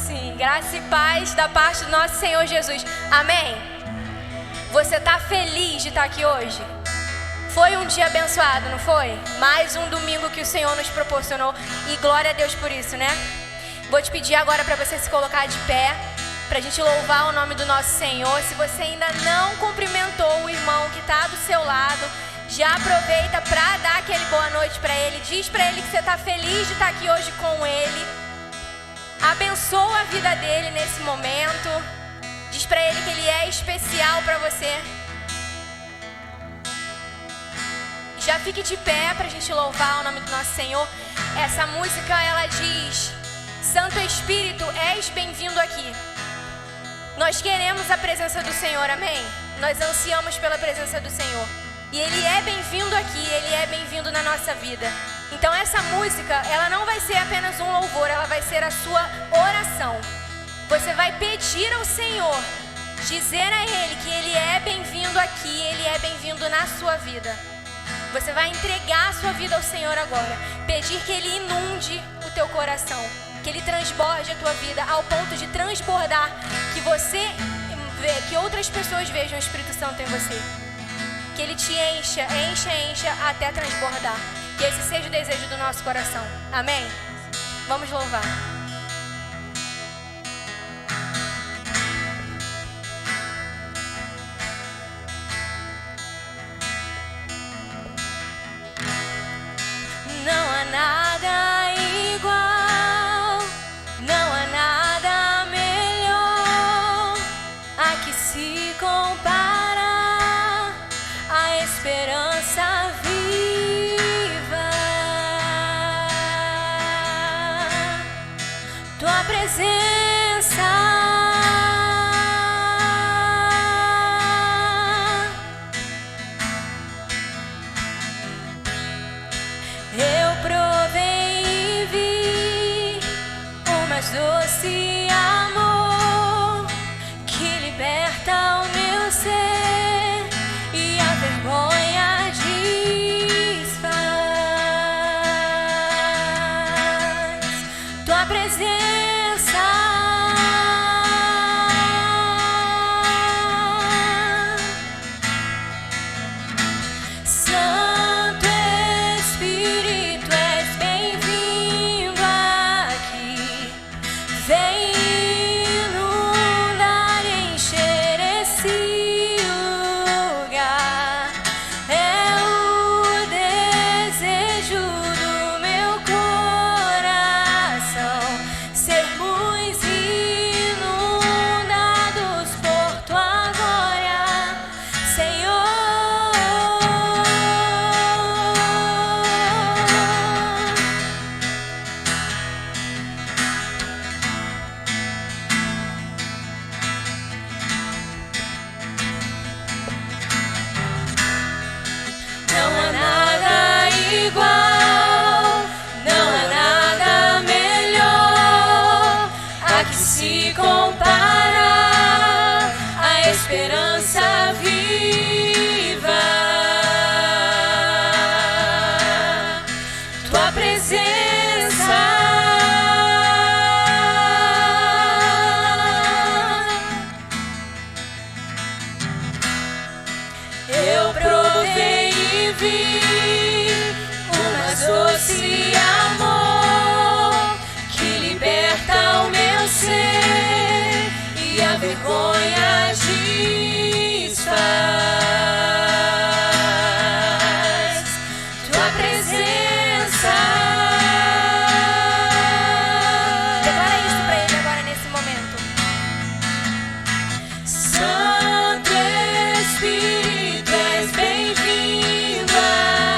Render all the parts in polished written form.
Sim, graça e paz da parte do nosso Senhor Jesus. Amém? Você está feliz de estar aqui hoje? Foi um dia abençoado, não foi? Mais um domingo que o Senhor nos proporcionou e glória a Deus por isso, né? Vou te pedir agora para você se colocar de pé, para a gente louvar o nome do nosso Senhor. Se você ainda não cumprimentou o irmão que está do seu lado, já aproveita para dar aquele boa noite para ele. Diz para ele que você está feliz de estar aqui hoje com ele. Abençoa a vida dele nesse momento. Diz para ele que ele é especial para você. Já fique de pé para a gente louvar o nome do nosso Senhor. Essa música, ela diz: Santo Espírito, és bem-vindo aqui. Nós queremos a presença do Senhor, amém? Nós ansiamos pela presença do Senhor. E Ele é bem-vindo aqui, Ele é bem-vindo na nossa vida. Então essa música, ela não vai ser apenas um louvor, ela vai ser a sua oração. Você vai pedir ao Senhor, dizer a Ele que Ele é bem-vindo aqui, Ele é bem-vindo na sua vida. Você vai entregar a sua vida ao Senhor agora. Pedir que Ele inunde o teu coração, que Ele transborde a tua vida ao ponto de transbordar, que você vê, que outras pessoas vejam o Espírito Santo em você. Que Ele te encha até transbordar. Que esse seja o desejo do nosso coração. Amém? Vamos louvar. Não há nada igual, não há nada melhor a que se compara a esperança viva. Tua presença, eu provei e vi o mais doce amor que liberta o meu ser e a vergonha desfaz. Tua presença, Santo Espírito, és bem-vindo aqui. Vem inundar e encher esse lugar. É o desejo do meu coração sermos inundados por tua glória, Senhor. Não há nada igual, não há nada melhor a que se compara a esperança viva. Tua presença, eu provei e vi o mais doce amor que liberta o meu ser e a vergonha desfaz. Tua presença, declara isso pra Ele agora nesse momento. Santo Espírito, és bem-vindo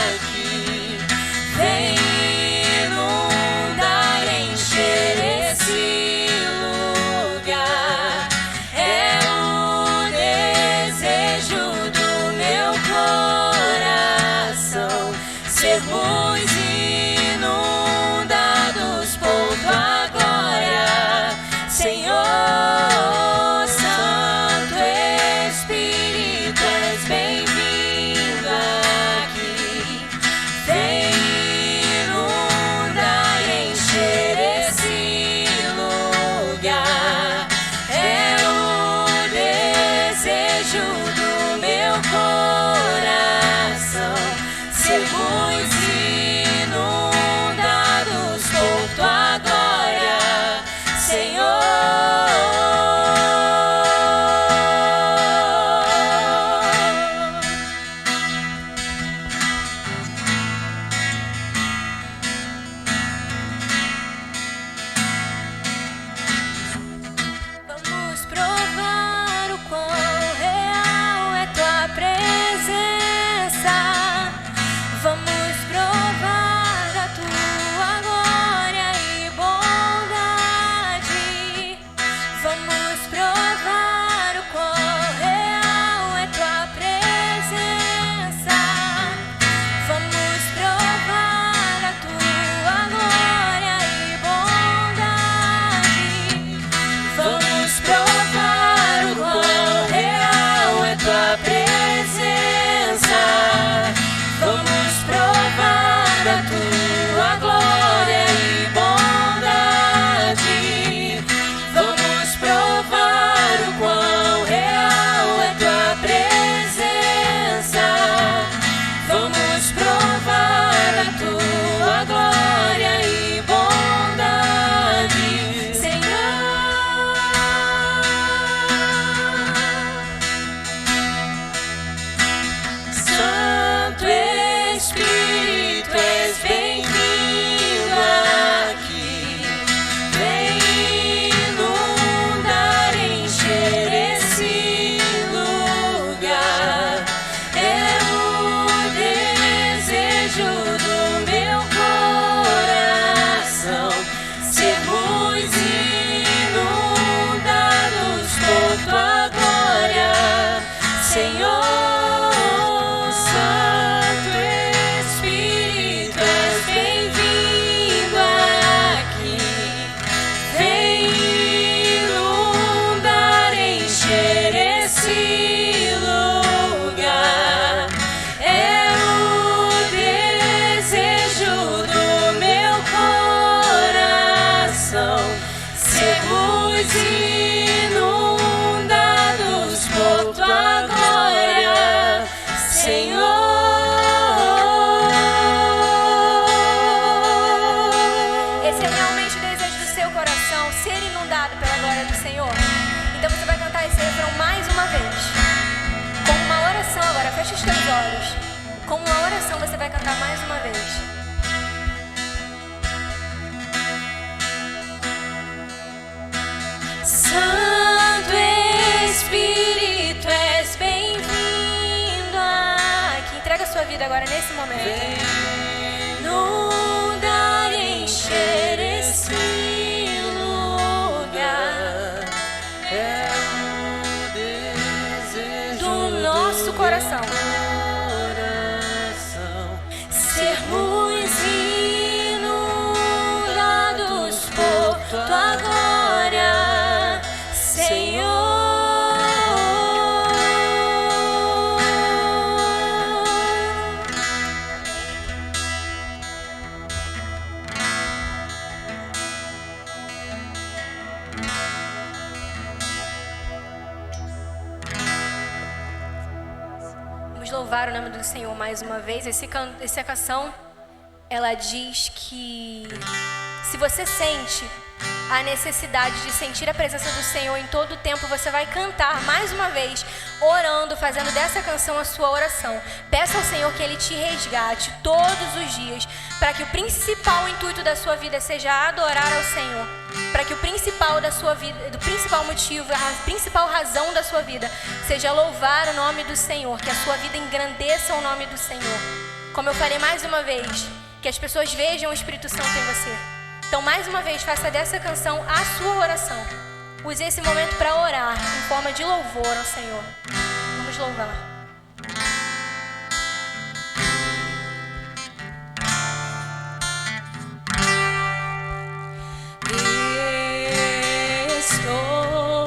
aqui. Vem inundar e encher esse lugar. É o desejo do meu coração sermos inundados por tua glória, Senhor. Santo Espírito, és bem-vindo aqui. Vem inundar e encher esse lugar. olhos. Com uma oração você vai cantar mais uma vez. Santo Espírito, és bem-vindo aqui. Entrega a sua vida agora nesse momento. Inundar e encher esse lugar. É o desejo do nosso coração. Sermos inundados por tua glória, Senhor. Vamos louvar o nome do Senhor mais uma vez. Essa canção, ela diz que se você sente a necessidade de sentir a presença do Senhor em todo o tempo, você vai cantar mais uma vez, orando, fazendo dessa canção a sua oração. Peça ao Senhor que Ele te resgate todos os dias, para que o principal intuito da sua vida seja adorar ao Senhor, para que o principal da sua vida, o principal motivo, a principal razão da sua vida seja louvar o nome do Senhor, que a sua vida engrandeça o nome do Senhor. Como eu falei mais uma vez, que as pessoas vejam o Espírito Santo em você. Então, mais uma vez, faça dessa canção a sua oração. Use esse momento para orar em forma de louvor ao Senhor. Vamos louvar. Estou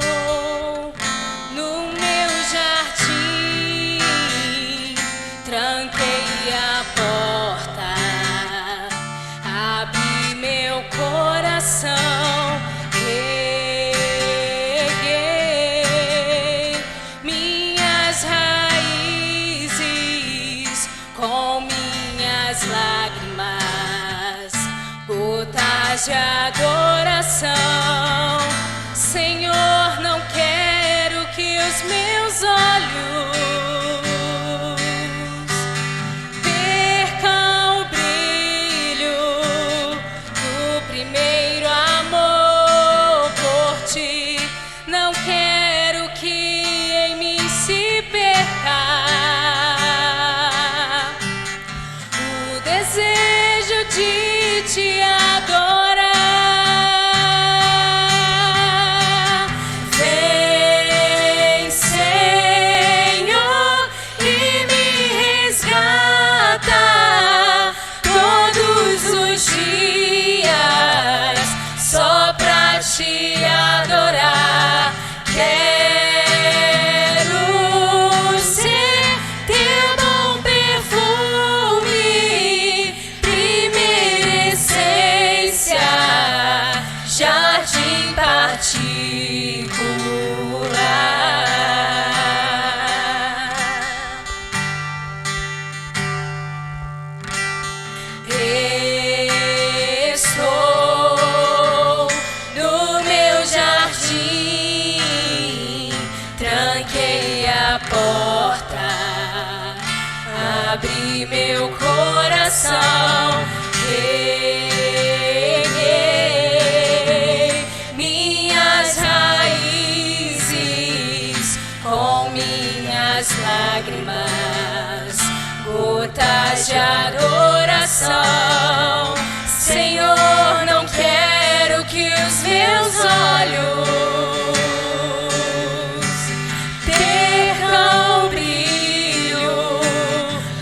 no meu jardim, tranquei a porta, abri meu coração, reguei minhas raízes com minhas lágrimas, gotas de adoração. Senhor, não quero que os meus olhos percam o brilho do primeiro amor por ti. Não quero que em mim se perca o desejo de te adorar. Vem, Senhor, e me resgata todos os dias, só pra te adorar. Quero ser teu bom perfume, primeira essência, jardim particular. Estou no meu jardim, tranquei a porta, abri meu coração, reguei minhas raízes com minhas lágrimas, gotas de adoração. Senhor, não quero que os meus olhos percam o brilho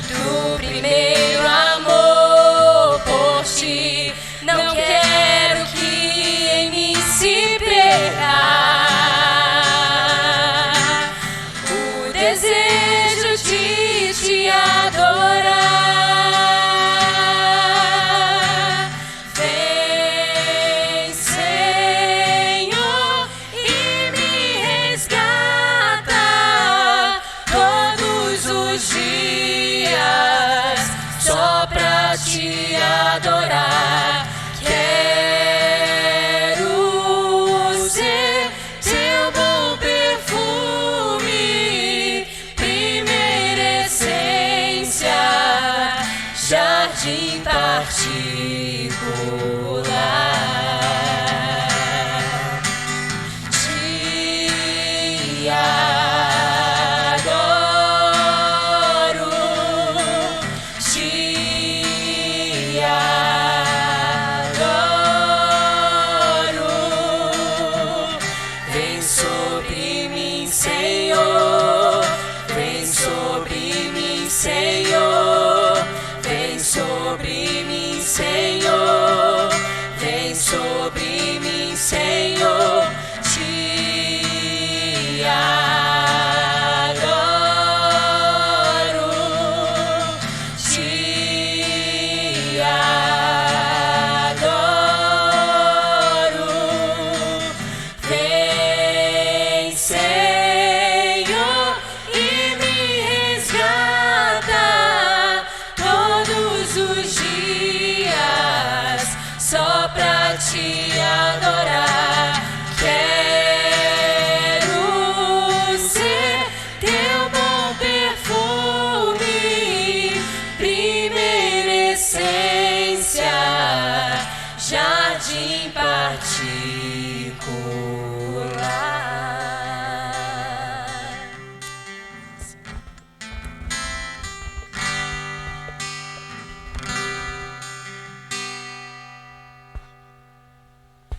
do primeiro amor por ti. Não quero que em mim se perca o desejo de te adorar. jardim particular. Te adoro, te adoro. Vem sobre mim, Senhor. Vem sobre mim, Senhor. Vem sobre mim, Senhor. Vem sobre mim, Senhor. Te adoro, te adoro. Vem, Senhor, e me resgata todos os dias só pra te adorar. Quero ser teu bom perfume, primeira essência, jardim particular.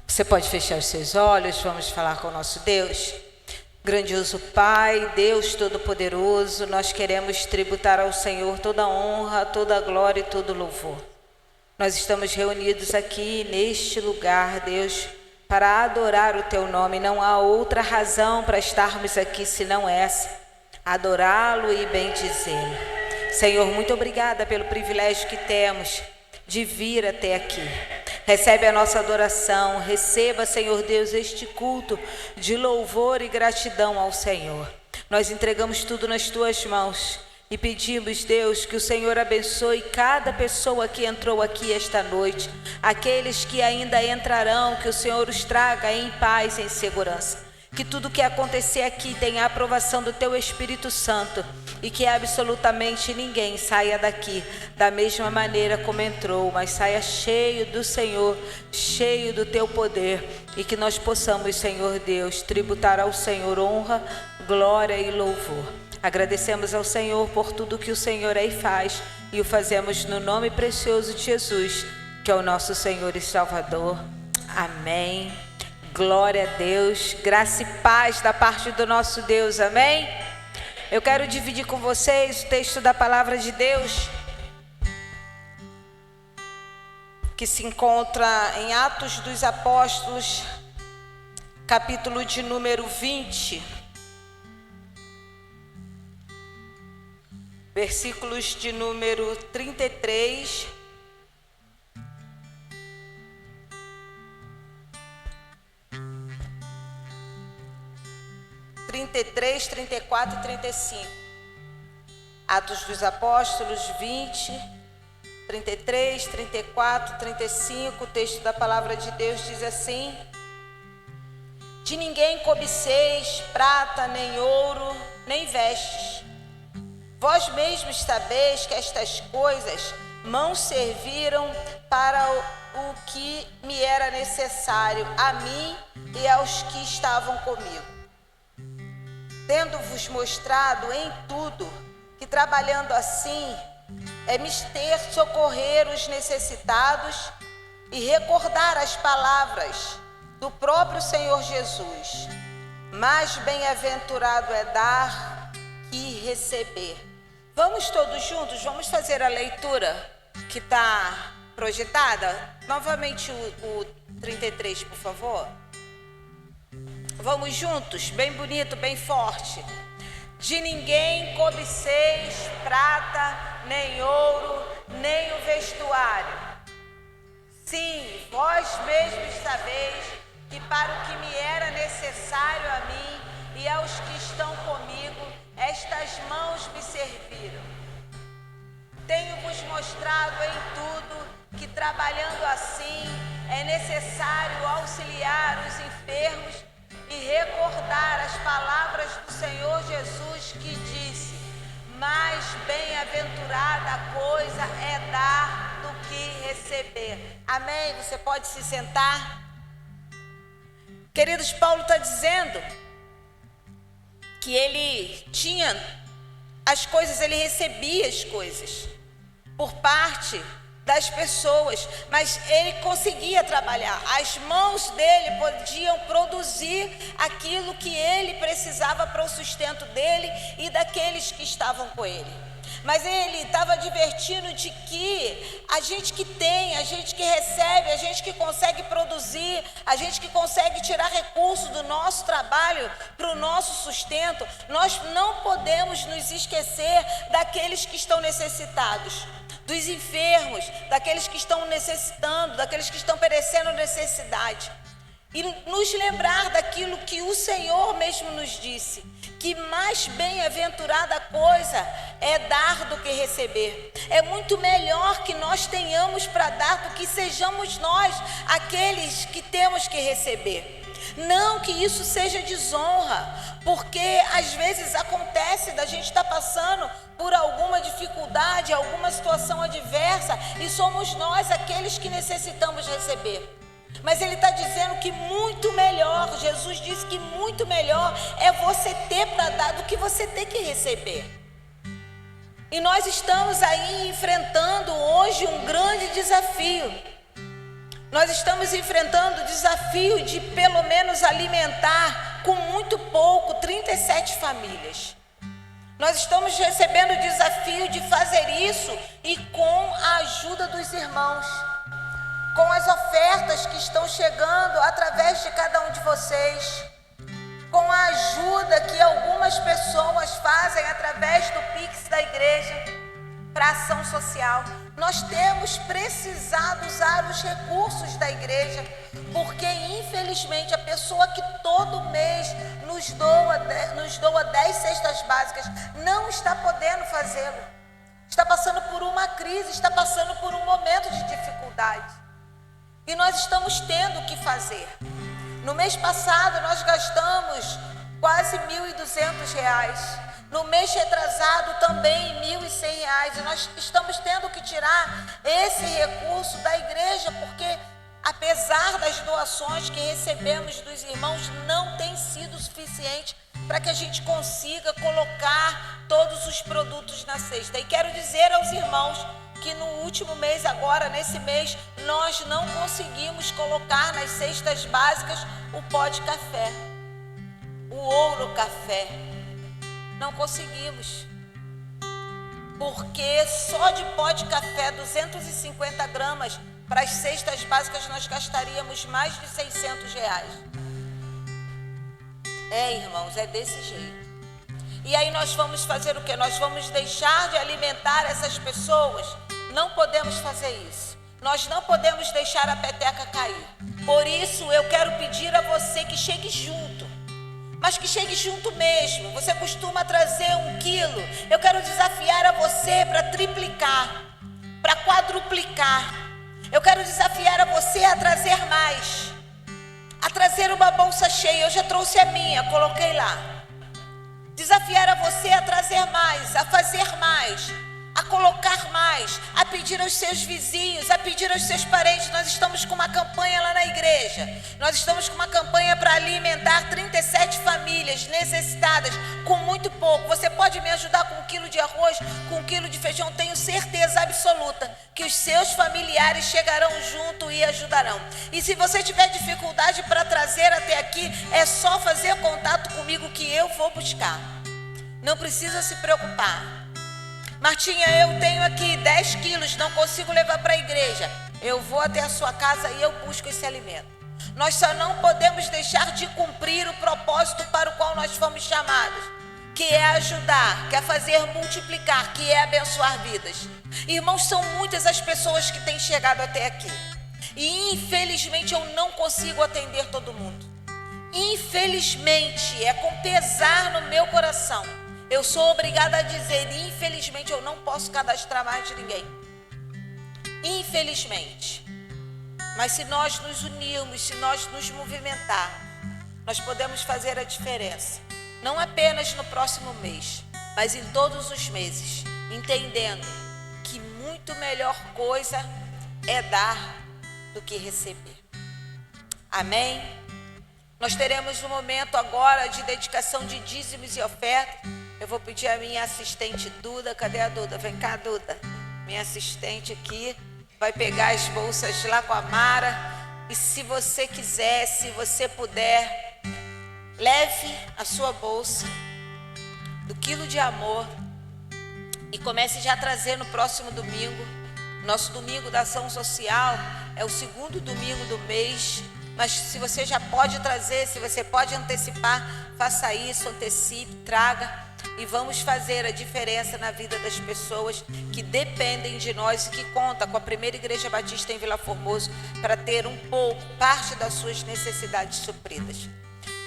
Você pode fechar os seus olhos, vamos falar com o nosso Deus. Grandioso Pai, Deus Todo-Poderoso, nós queremos tributar ao Senhor toda a honra, toda a glória e todo o louvor. Nós estamos reunidos aqui neste lugar, Deus, para adorar o Teu nome. Não há outra razão para estarmos aqui senão essa, adorá-lo e bendizê-lo. Senhor, muito obrigada pelo privilégio que temos de vir até aqui. Recebe a nossa adoração, receba, Senhor Deus, este culto de louvor e gratidão ao Senhor. Nós entregamos tudo nas Tuas mãos e pedimos, Deus, que o Senhor abençoe cada pessoa que entrou aqui esta noite, aqueles que ainda entrarão, que o Senhor os traga em paz, em segurança. Que tudo que acontecer aqui tenha a aprovação do Teu Espírito Santo e que absolutamente ninguém saia daqui da mesma maneira como entrou, mas saia cheio do Senhor, cheio do Teu poder, e que nós possamos, Senhor Deus, tributar ao Senhor honra, glória e louvor. Agradecemos ao Senhor por tudo que o Senhor aí faz e o fazemos no nome precioso de Jesus, que é o nosso Senhor e Salvador. Amém. Glória a Deus, graça e paz da parte do nosso Deus, amém? Eu quero dividir com vocês o texto da palavra de Deus, que se encontra em Atos dos Apóstolos, capítulo de número 20, versículos de número 33 33, 34 e 35. Atos dos Apóstolos 20, 33, 34, 35. O texto da palavra de Deus diz assim: de ninguém cobiceis prata, nem ouro, nem vestes. Vós mesmos sabeis que estas coisas mãos serviram para o que me era necessário, a mim e aos que estavam comigo. Tendo-vos mostrado em tudo que trabalhando assim é mister socorrer os necessitados e recordar as palavras do próprio Senhor Jesus. Mais bem-aventurado é dar que receber. Vamos todos juntos, vamos fazer a leitura que está projetada. Novamente o 33, por favor. Vamos juntos, bem bonito, bem forte. De ninguém cobiceis prata, nem ouro, nem o vestuário. Sim, vós mesmos sabeis que para o que me era necessário a mim e aos que estão comigo, estas mãos me serviram. Tenho-vos mostrado em tudo que trabalhando assim é necessário auxiliar os enfermos e recordar as palavras do Senhor Jesus, que disse: mais bem-aventurada coisa é dar do que receber. Amém? Você pode se sentar. Queridos, Paulo está dizendo que ele tinha as coisas, ele recebia as coisas por parte das pessoas, mas ele conseguia trabalhar. As mãos dele podiam produzir aquilo que ele precisava para o sustento dele e daqueles que estavam com ele. Mas ele estava advertindo de que a gente que tem, a gente que recebe, a gente que consegue produzir, a gente que consegue tirar recursos do nosso trabalho para o nosso sustento, nós não podemos nos esquecer daqueles que estão necessitados, dos enfermos, daqueles que estão necessitando, daqueles que estão perecendo necessidade. E nos lembrar daquilo que o Senhor mesmo nos disse, que mais bem-aventurada coisa é dar do que receber. É muito melhor que nós tenhamos para dar do que sejamos nós aqueles que temos que receber. Não que isso seja desonra, porque às vezes acontece da gente estar passando por alguma dificuldade, alguma situação adversa, e somos nós aqueles que necessitamos receber. Mas ele está dizendo que muito melhor, Jesus disse que muito melhor é você ter para dar do que você ter que receber. E nós estamos aí enfrentando hoje um grande desafio. Nós estamos enfrentando o desafio de pelo menos alimentar com muito pouco 37 famílias. Nós estamos recebendo o desafio de fazer isso e com a ajuda dos irmãos, com as ofertas que estão chegando através de cada um de vocês, com a ajuda que algumas pessoas fazem através do Pix da igreja para ação social. Nós temos precisado usar os recursos da igreja, porque infelizmente a pessoa que todo mês nos doa 10 cestas básicas não está podendo fazê-lo. Está passando por uma crise, está passando por um momento de dificuldade. E nós estamos tendo que fazer. No mês passado nós gastamos quase R$1.200. No mês retrasado também R$1.100. E nós estamos tendo que tirar esse recurso da igreja, porque apesar das doações que recebemos dos irmãos, não tem sido suficiente para que a gente consiga colocar todos os produtos na cesta. E quero dizer aos irmãos que no último mês, agora nesse mês, nós não conseguimos colocar nas cestas básicas o pó de café, o ouro café. Não conseguimos, porque só de pó de café, 250 gramas, para as cestas básicas nós gastaríamos mais de R$600. Irmãos, é desse jeito. E aí nós vamos fazer o quê? Nós vamos deixar de alimentar essas pessoas? Não podemos fazer isso. Nós não podemos deixar a peteca cair. Por isso eu quero pedir a você que chegue junto. Mas que chegue junto mesmo. Você costuma trazer 1 quilo. Eu quero desafiar a você para triplicar, para quadruplicar. Eu quero desafiar a você a trazer mais, a trazer uma bolsa cheia. Eu já trouxe a minha, coloquei lá. Desafiar a você a trazer mais, a fazer mais, a colocar mais, a pedir aos seus vizinhos, a pedir aos seus parentes. Nós estamos com uma campanha lá na igreja. Nós estamos com uma campanha para alimentar 37 famílias necessitadas com muito pouco. Você pode me ajudar com 1 quilo de arroz, com 1 quilo de feijão? Tenho certeza absoluta que os seus familiares chegarão junto e ajudarão. E se você tiver dificuldade para trazer até aqui, é só fazer contato comigo que eu vou buscar. Não precisa se preocupar. Martinha, eu tenho aqui 10 quilos, não consigo levar para a igreja. Eu vou até a sua casa e eu busco esse alimento. Nós só não podemos deixar de cumprir o propósito para o qual nós fomos chamados, que é ajudar, que é fazer multiplicar, que é abençoar vidas. Irmãos, são muitas as pessoas que têm chegado até aqui. E infelizmente eu não consigo atender todo mundo. Infelizmente, é com pesar no meu coração. Eu sou obrigada a dizer, infelizmente eu não posso cadastrar mais de ninguém. Infelizmente. Mas se nós nos unirmos, se nós nos movimentarmos, nós podemos fazer a diferença. Não apenas no próximo mês, mas em todos os meses. Entendendo que muito melhor coisa é dar do que receber. Amém? Nós teremos um momento agora de dedicação de dízimos e ofertas. Eu vou pedir a minha assistente Duda. Cadê a Duda? Vem cá, Duda. Minha assistente aqui vai pegar as bolsas lá com a Mara. E se você quiser, se você puder, leve a sua bolsa do quilo de amor e comece já a trazer no próximo domingo. Nosso domingo da ação social é o segundo domingo do mês. Mas se você já pode trazer, se você pode antecipar, faça isso, antecipe, traga. E vamos fazer a diferença na vida das pessoas que dependem de nós e que conta com a primeira igreja batista em Vila Formoso para ter um pouco, parte das suas necessidades supridas.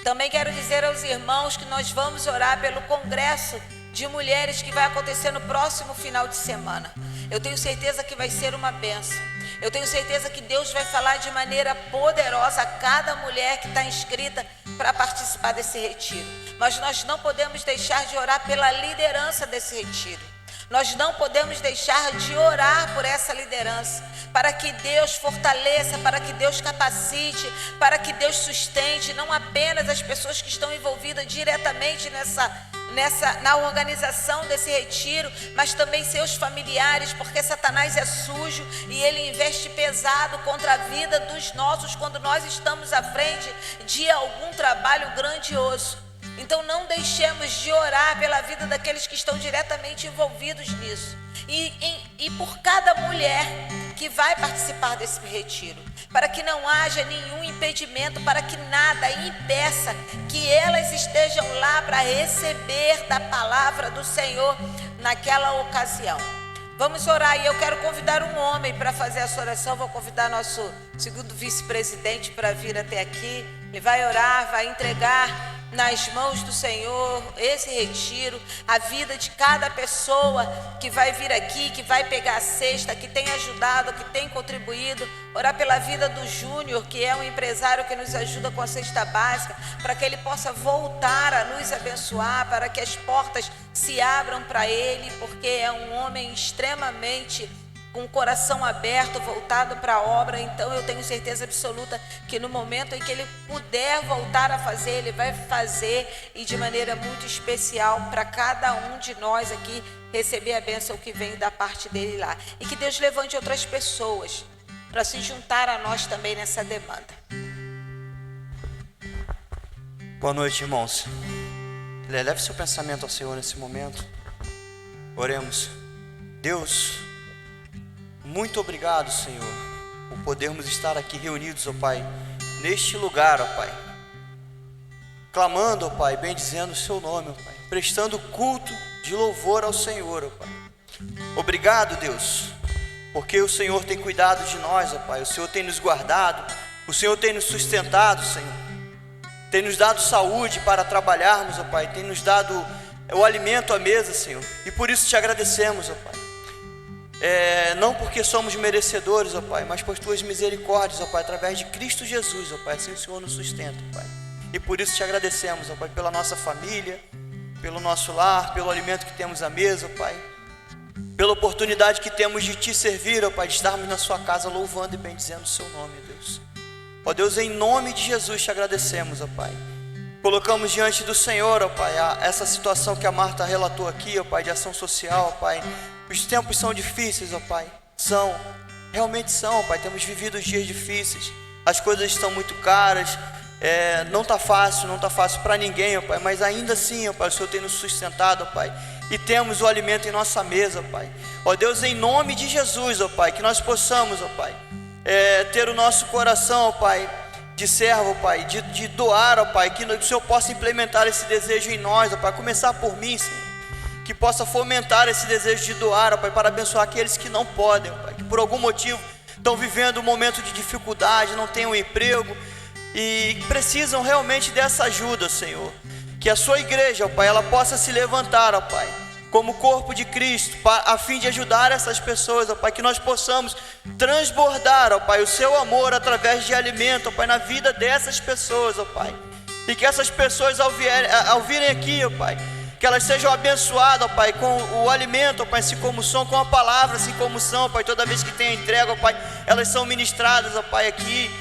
Também quero dizer aos irmãos que nós vamos orar pelo congresso de mulheres que vai acontecer no próximo final de semana. Eu tenho certeza que vai ser uma bênção. Eu tenho certeza que Deus vai falar de maneira poderosa a cada mulher que está inscrita para participar desse retiro. Mas nós não podemos deixar de orar pela liderança desse retiro. Nós não podemos deixar de orar por essa liderança, para que Deus fortaleça, para que Deus capacite, para que Deus sustente, não apenas as pessoas que estão envolvidas diretamente na organização desse retiro, mas também seus familiares, porque Satanás é sujo e ele investe pesado contra a vida dos nossos quando nós estamos à frente de algum trabalho grandioso. Então não deixemos de orar pela vida daqueles que estão diretamente envolvidos nisso. E por cada mulher que vai participar desse retiro, para que não haja nenhum impedimento, para que nada impeça que elas estejam lá para receber da palavra do Senhor naquela ocasião. Vamos orar e eu quero convidar um homem para fazer essa oração. Vou convidar nosso segundo vice-presidente para vir até aqui. Ele vai orar, vai entregar nas mãos do Senhor esse retiro, a vida de cada pessoa que vai vir aqui, que vai pegar a cesta, que tem ajudado, que tem contribuído. Orar pela vida do Júnior, que é um empresário que nos ajuda com a cesta básica, para que ele possa voltar a nos abençoar, para que as portas se abram para ele, porque é um homem extremamente com o coração aberto, voltado para a obra. Então eu tenho certeza absoluta que no momento em que ele puder voltar a fazer, ele vai fazer, e de maneira muito especial para cada um de nós aqui receber a bênção que vem da parte dele lá. E que Deus levante outras pessoas para se juntar a nós também nessa demanda. Boa noite, irmãos. Leve seu pensamento ao Senhor nesse momento. Oremos. Deus, muito obrigado, Senhor, por podermos estar aqui reunidos, ó Pai, neste lugar, ó Pai, clamando, ó Pai, bendizendo o seu nome, ó Pai, prestando culto de louvor ao Senhor, ó Pai. Obrigado, Deus, porque o Senhor tem cuidado de nós, ó Pai, o Senhor tem nos guardado, o Senhor tem nos sustentado, Senhor, tem nos dado saúde para trabalharmos, ó Pai, tem nos dado o alimento à mesa, Senhor, e por isso te agradecemos, ó Pai. Não porque somos merecedores, ó Pai, mas por tuas misericórdias, ó Pai, através de Cristo Jesus, ó Pai, assim o Senhor nos sustenta, ó Pai. E por isso te agradecemos, ó Pai, pela nossa família, pelo nosso lar, pelo alimento que temos à mesa, ó Pai, pela oportunidade que temos de te servir, ó Pai, de estarmos na sua casa louvando e bendizendo o seu nome, Deus. Ó Deus, em nome de Jesus te agradecemos, ó Pai. Colocamos diante do Senhor, ó Pai, essa situação que a Marta relatou aqui, ó Pai, de ação social, ó Pai. Os tempos são difíceis, ó Pai, realmente são, ó Pai, temos vivido dias difíceis, as coisas estão muito caras, não está fácil para ninguém, ó Pai, mas ainda assim, ó Pai, o Senhor tem nos sustentado, ó Pai, e temos o alimento em nossa mesa, ó Pai. Ó Deus, em nome de Jesus, ó Pai, que nós possamos, ó Pai, ter o nosso coração, ó Pai, de servo, ó Pai, de doar, ó Pai, que o Senhor possa implementar esse desejo em nós, ó Pai, começar por mim, Senhor, que possa fomentar esse desejo de doar, ó Pai, para abençoar aqueles que não podem, ó Pai, que por algum motivo estão vivendo um momento de dificuldade, não têm um emprego e precisam realmente dessa ajuda, Senhor. Que a sua igreja, ó Pai, ela possa se levantar, ó Pai, como corpo de Cristo, a fim de ajudar essas pessoas, ó Pai, que nós possamos transbordar, ó Pai, o seu amor através de alimento, ó Pai, na vida dessas pessoas, ó Pai. E que essas pessoas ao virem aqui, ó Pai, Que elas sejam abençoadas, ó Pai, com o alimento, ó Pai, assim como são, com a palavra, assim como são, ó Pai. Toda vez que tem a entrega, ó Pai, elas são ministradas, ó Pai, aqui.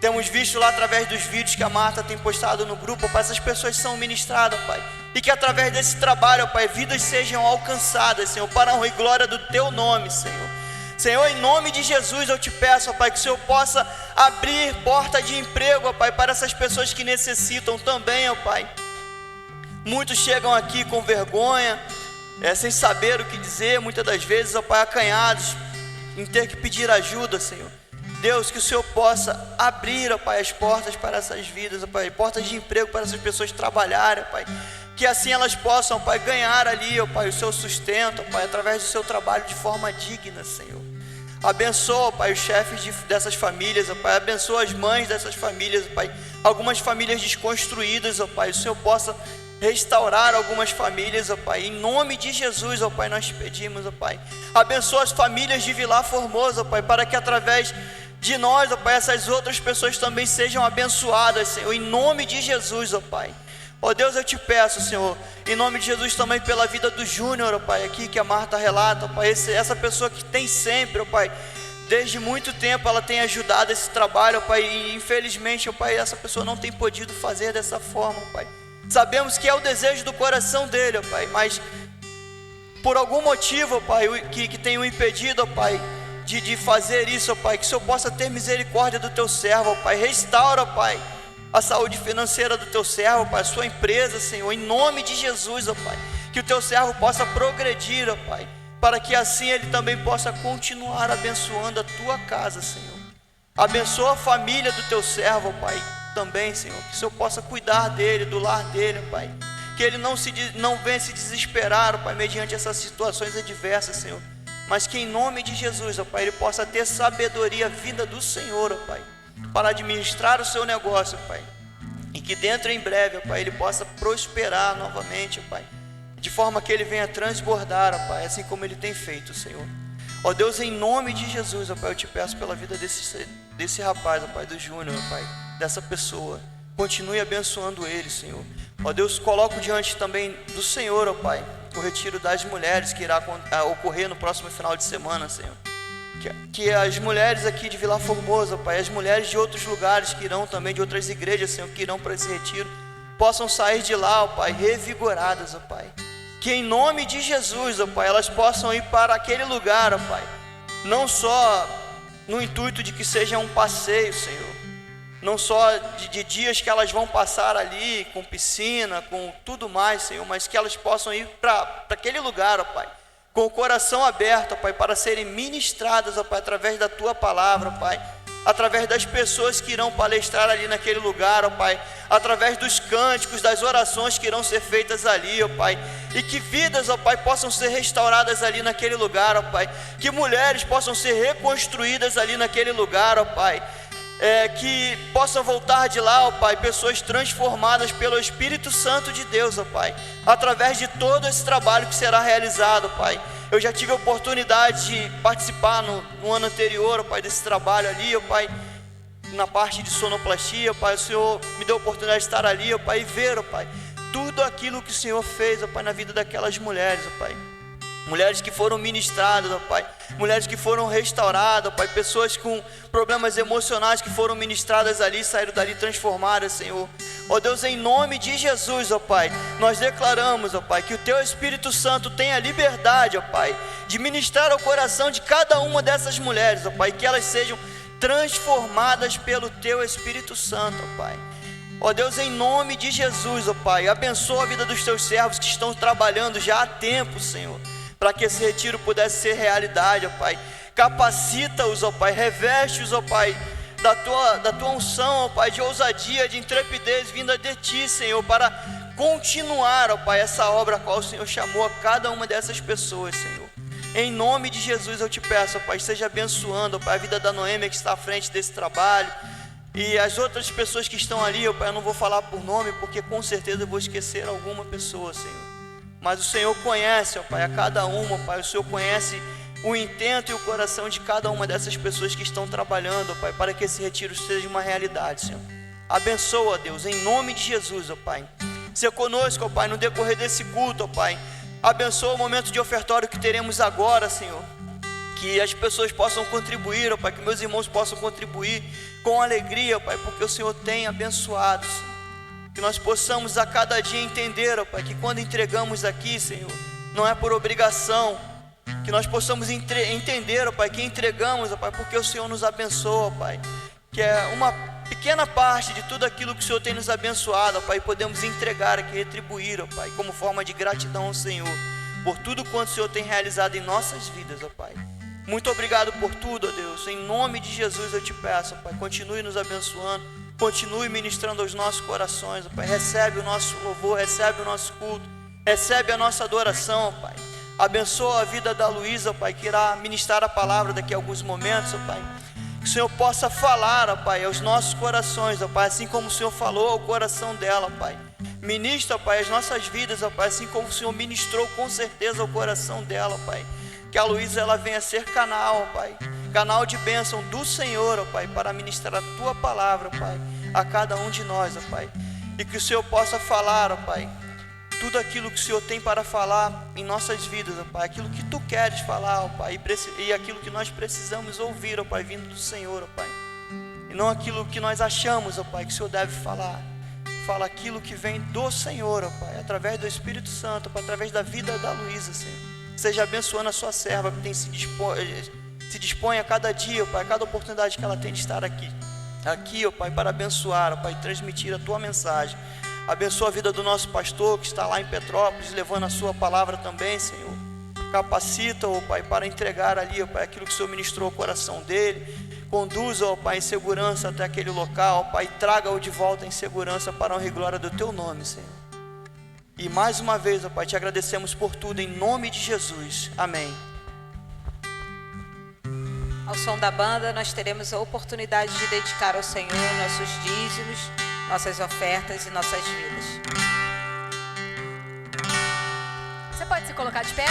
Temos visto lá através dos vídeos que a Marta tem postado no grupo, ó Pai, essas pessoas são ministradas, ó Pai. E que através desse trabalho, ó Pai, vidas sejam alcançadas, Senhor, para a honra e glória do Teu nome, Senhor. Senhor, em nome de Jesus eu te peço, ó Pai, que o Senhor possa abrir porta de emprego, ó Pai, para essas pessoas que necessitam também, ó Pai. Muitos chegam aqui com vergonha, sem saber o que dizer, muitas das vezes, ó Pai, acanhados em ter que pedir ajuda, Senhor. Deus, que o Senhor possa abrir, ó Pai, as portas para essas vidas, ó Pai, portas de emprego para essas pessoas trabalharem, ó Pai. Que assim elas possam, ó Pai, ganhar ali, ó Pai, o seu sustento, ó Pai, através do seu trabalho de forma digna, Senhor. Abençoa, ó Pai, os chefes dessas famílias, ó Pai, abençoa as mães dessas famílias, ó Pai. Algumas famílias desconstruídas, ó Pai, o Senhor possa restaurar algumas famílias, ó Pai. Em nome de Jesus, ó Pai, nós te pedimos, ó Pai. Abençoa as famílias de Vilar Formosa, ó Pai, para que através de nós, ó Pai, essas outras pessoas também sejam abençoadas, Senhor, em nome de Jesus, ó Pai. Ó Deus, eu te peço, Senhor, em nome de Jesus também pela vida do Júnior, ó Pai, aqui que a Marta relata, ó Pai, essa pessoa que tem sempre, ó Pai, desde muito tempo ela tem ajudado esse trabalho, ó Pai, e infelizmente, ó Pai, essa pessoa não tem podido fazer dessa forma, ó Pai. Sabemos que é o desejo do coração dele, ó Pai, mas por algum motivo, ó Pai, que tem o impedido, ó Pai, de fazer isso, ó Pai, que o Senhor possa ter misericórdia do Teu servo, ó Pai, restaura, ó Pai, a saúde financeira do Teu servo, ó Pai, a sua empresa, Senhor, em nome de Jesus, ó Pai, que o Teu servo possa progredir, ó Pai, para que assim ele também possa continuar abençoando a Tua casa, Senhor. Abençoa a família do Teu servo, ó Pai, também, Senhor, que o Senhor possa cuidar dele, do lar dele, ó Pai, que ele não venha se desesperar, ó Pai, mediante essas situações adversas, Senhor, mas que em nome de Jesus, ó Pai, ele possa ter sabedoria vinda do Senhor, ó Pai, para administrar o seu negócio, ó Pai, e que dentro em breve, ó Pai, ele possa prosperar novamente, ó Pai, de forma que ele venha transbordar, ó Pai, assim como ele tem feito, Senhor. Ó Deus, em nome de Jesus, ó Pai, eu te peço pela vida desse rapaz, ó Pai, do Júnior, ó Pai, dessa pessoa, continue abençoando ele, Senhor. Ó Deus, coloco diante também do Senhor, ó Pai, o retiro das mulheres que irá ocorrer no próximo final de semana, Senhor. Que as mulheres aqui de Vilar Formosa, Pai, as mulheres de outros lugares que irão também, de outras igrejas, Senhor, que irão para esse retiro, possam sair de lá, ó Pai, revigoradas, ó Pai. Que em nome de Jesus, ó Pai, elas possam ir para aquele lugar, ó Pai, não só no intuito de que seja um passeio, Senhor, não só de dias que elas vão passar ali, com piscina, com tudo mais, Senhor, mas que elas possam ir para aquele lugar, ó Pai, com o coração aberto, ó Pai, para serem ministradas, ó Pai, através da Tua palavra, ó Pai, através das pessoas que irão palestrar ali naquele lugar, ó Pai, através dos cânticos, das orações que irão ser feitas ali, ó Pai, e que vidas, ó Pai, possam ser restauradas ali naquele lugar, ó Pai, que mulheres possam ser reconstruídas ali naquele lugar, ó Pai, que possam voltar de lá, ó Pai, pessoas transformadas pelo Espírito Santo de Deus, ó Pai, através de todo esse trabalho que será realizado, ó Pai. Eu já tive a oportunidade de participar no ano anterior, ó Pai, desse trabalho ali, ó Pai, na parte de sonoplastia, ó Pai. O Senhor me deu a oportunidade de estar ali, ó Pai, e ver, ó Pai, tudo aquilo que o Senhor fez, ó Pai, na vida daquelas mulheres, ó Pai. Mulheres que foram ministradas, ó Pai, mulheres que foram restauradas, ó Pai, pessoas com problemas emocionais que foram ministradas ali, saíram dali transformadas, Senhor. Ó Deus, em nome de Jesus, ó Pai, nós declaramos, ó Pai, que o Teu Espírito Santo tenha liberdade, ó Pai, de ministrar ao coração de cada uma dessas mulheres, ó Pai, que elas sejam transformadas pelo Teu Espírito Santo, ó Pai. Ó Deus, em nome de Jesus, ó Pai, abençoa a vida dos Teus servos que estão trabalhando já há tempo, Senhor, para que esse retiro pudesse ser realidade, ó Pai. Capacita-os, ó Pai, reveste-os, ó Pai, da tua unção, ó Pai, de ousadia, de intrepidez vinda de Ti, Senhor, para continuar, ó Pai, essa obra a qual o Senhor chamou a cada uma dessas pessoas, Senhor. Em nome de Jesus eu te peço, ó Pai, seja abençoando, ó Pai, a vida da Noêmia que está à frente desse trabalho, e as outras pessoas que estão ali, ó Pai, eu não vou falar por nome, porque com certeza eu vou esquecer alguma pessoa, Senhor. Mas o Senhor conhece, ó Pai, a cada uma, ó Pai, o Senhor conhece o intento e o coração de cada uma dessas pessoas que estão trabalhando, ó Pai, para que esse retiro seja uma realidade, Senhor. Abençoa, Deus, em nome de Jesus, ó Pai. Ser conosco, ó Pai, no decorrer desse culto, ó Pai. Abençoa o momento de ofertório que teremos agora, Senhor. Que as pessoas possam contribuir, ó Pai, que meus irmãos possam contribuir com alegria, ó Pai, porque o Senhor tem abençoado, Senhor. Que nós possamos a cada dia entender, ó Pai, que quando entregamos aqui, Senhor, não é por obrigação. Que nós possamos entender, ó Pai, que entregamos, ó Pai, porque o Senhor nos abençoa, ó Pai. Que é uma pequena parte de tudo aquilo que o Senhor tem nos abençoado, ó Pai, e podemos entregar aqui, retribuir, ó Pai, como forma de gratidão ao Senhor, por tudo quanto o Senhor tem realizado em nossas vidas, ó Pai. Muito obrigado por tudo, ó Deus. Em nome de Jesus eu te peço, ó Pai, continue nos abençoando, continue ministrando aos nossos corações, ó Pai. Recebe o nosso louvor, recebe o nosso culto, recebe a nossa adoração, ó Pai. Abençoa a vida da Luísa, ó Pai, que irá ministrar a palavra daqui a alguns momentos, ó Pai. Que o Senhor possa falar, ó Pai, aos nossos corações, ó Pai, assim como o Senhor falou ao coração dela, ó Pai. Ministra, ó Pai, as nossas vidas, ó Pai, assim como o Senhor ministrou com certeza ao coração dela, ó Pai. Que a Luísa, ela venha ser canal, ó Pai, canal de bênção do Senhor, ó Pai, para ministrar a Tua palavra, ó Pai, a cada um de nós, ó Pai. E que o Senhor possa falar, ó Pai, tudo aquilo que o Senhor tem para falar em nossas vidas, ó Pai, aquilo que Tu queres falar, ó Pai, e aquilo que nós precisamos ouvir, ó Pai, vindo do Senhor, ó Pai. E não aquilo que nós achamos, ó Pai, que o Senhor deve falar. Fala aquilo que vem do Senhor, ó Pai, através do Espírito Santo, ó Pai, através da vida da Luísa, Senhor. Seja abençoando a sua serva que tem se dispõe a cada dia, ó Pai, a cada oportunidade que ela tem de estar aqui, ó Pai, para abençoar, ó Pai, transmitir a Tua mensagem. Abençoa a vida do nosso pastor que está lá em Petrópolis, levando a Sua palavra também, Senhor. Capacita, ó Pai, para entregar ali, ó Pai, aquilo que o Senhor ministrou ao coração dele. Conduza, ó Pai, em segurança até aquele local, ó Pai, traga-o de volta em segurança para a honra e glória do Teu nome, Senhor. E mais uma vez, ó Pai, te agradecemos por tudo, em nome de Jesus. Amém. Ao som da banda, nós teremos a oportunidade de dedicar ao Senhor nossos dízimos, nossas ofertas e nossas vidas. Você pode se colocar de pé?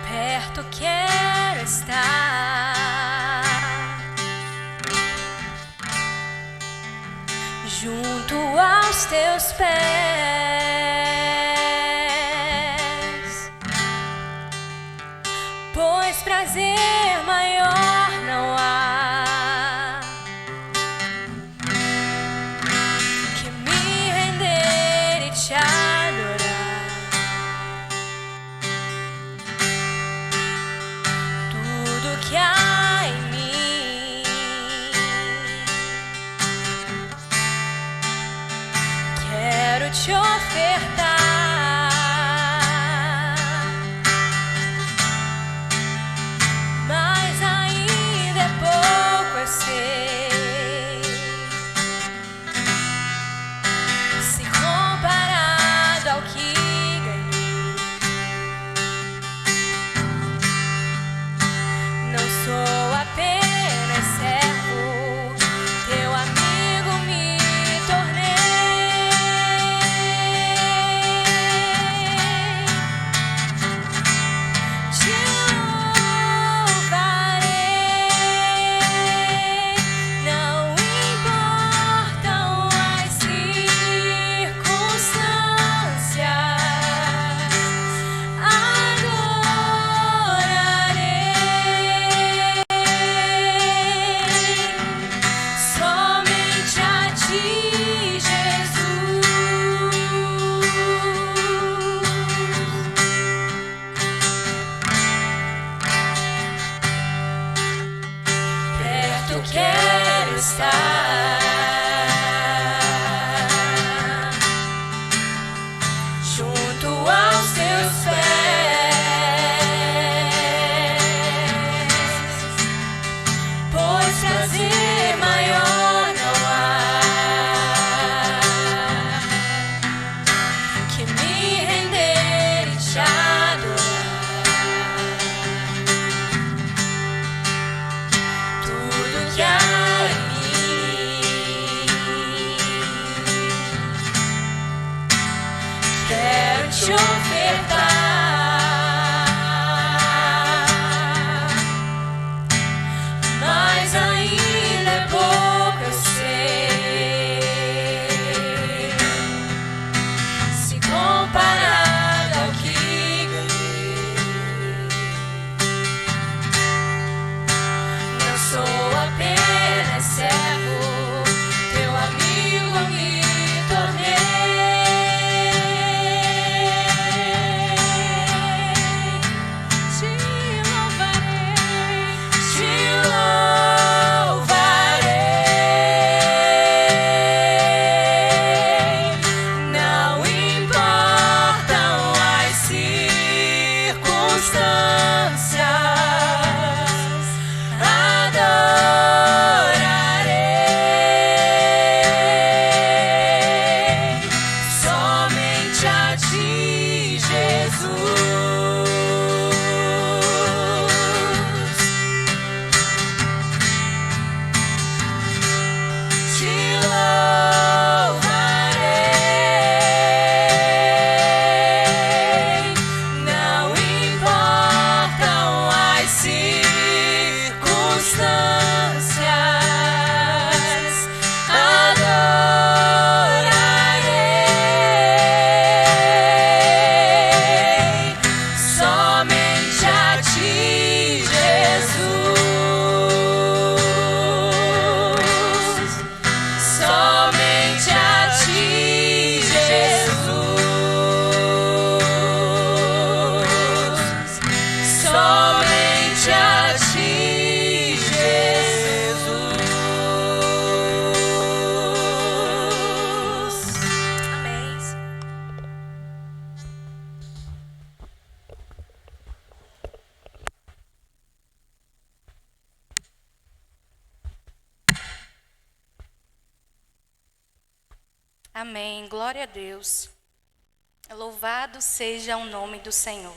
Perto quero estar, junto aos Teus pés, pois prazer maior não há que me render e te adorar. Tudo que há em mim quero te ofertar. Mas ainda é pouco, eu sei, se comparado ao que ganhei. Não sou apenas servo, Teu amigo me tornei. Te louvarei, não importam as circunstâncias, adorarei somente a Ti, Jesus. Perto quero estar, junto aos Teus pés, pois prazer maior não há que me render e te adorar. Tudo que há em mim quero te ofertar. Amém. Glória a Deus. Louvado seja o nome do Senhor.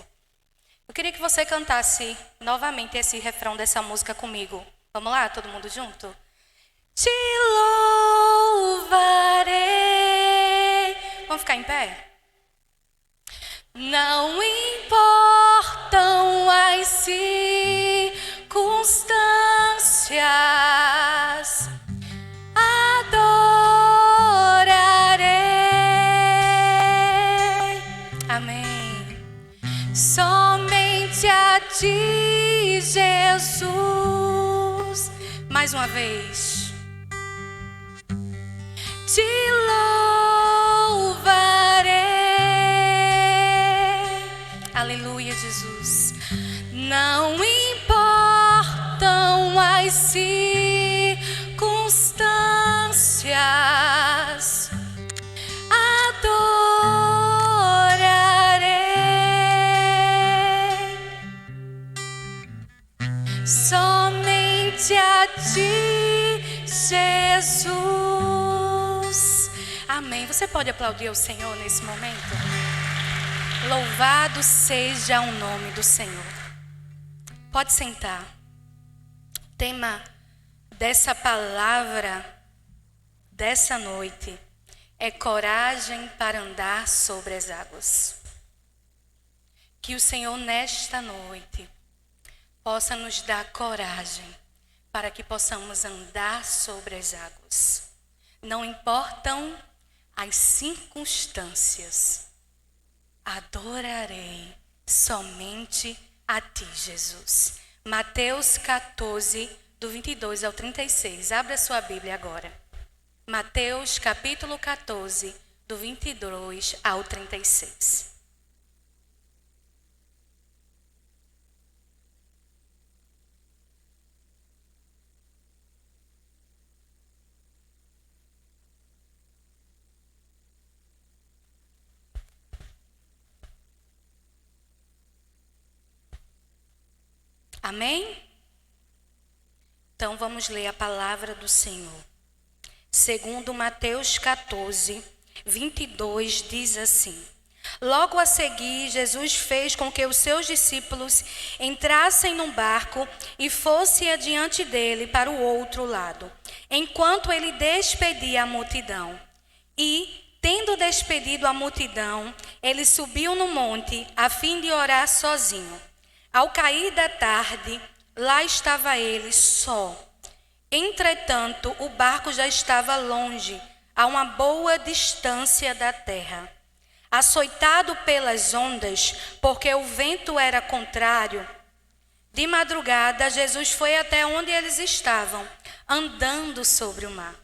Eu queria que você cantasse novamente esse refrão dessa música comigo. Vamos lá, todo mundo junto? Te louvarei. Vamos ficar em pé? Não importam as circunstâncias, adorarei. Amém. Somente a ti, Jesus. Mais uma vez. Te louvarei. Aleluia, Jesus. Não importam as circunstâncias, adorarei. Somente a ti, Jesus. Amém. Você pode aplaudir ao Senhor nesse momento? Louvado seja o nome do Senhor. Pode sentar. O tema dessa palavra, dessa noite, é coragem para andar sobre as águas. Que o Senhor, nesta noite, possa nos dar coragem para que possamos andar sobre as águas. Não importam as circunstâncias, adorarei somente a ti, Jesus. Mateus 14, do 22 ao 36. Abra sua Bíblia agora. Mateus capítulo 14, do 22 ao 36. Amém? Então vamos ler a palavra do Senhor. Segundo Mateus 14, 22, diz assim: Logo a seguir, Jesus fez com que os seus discípulos entrassem num barco e fosse adiante dele para o outro lado, enquanto ele despedia a multidão. E, tendo despedido a multidão, ele subiu no monte a fim de orar sozinho. Ao cair da tarde, lá estava ele só. Entretanto, o barco já estava longe, a uma boa distância da terra. Açoitado pelas ondas, porque o vento era contrário, de madrugada Jesus foi até onde eles estavam, andando sobre o mar.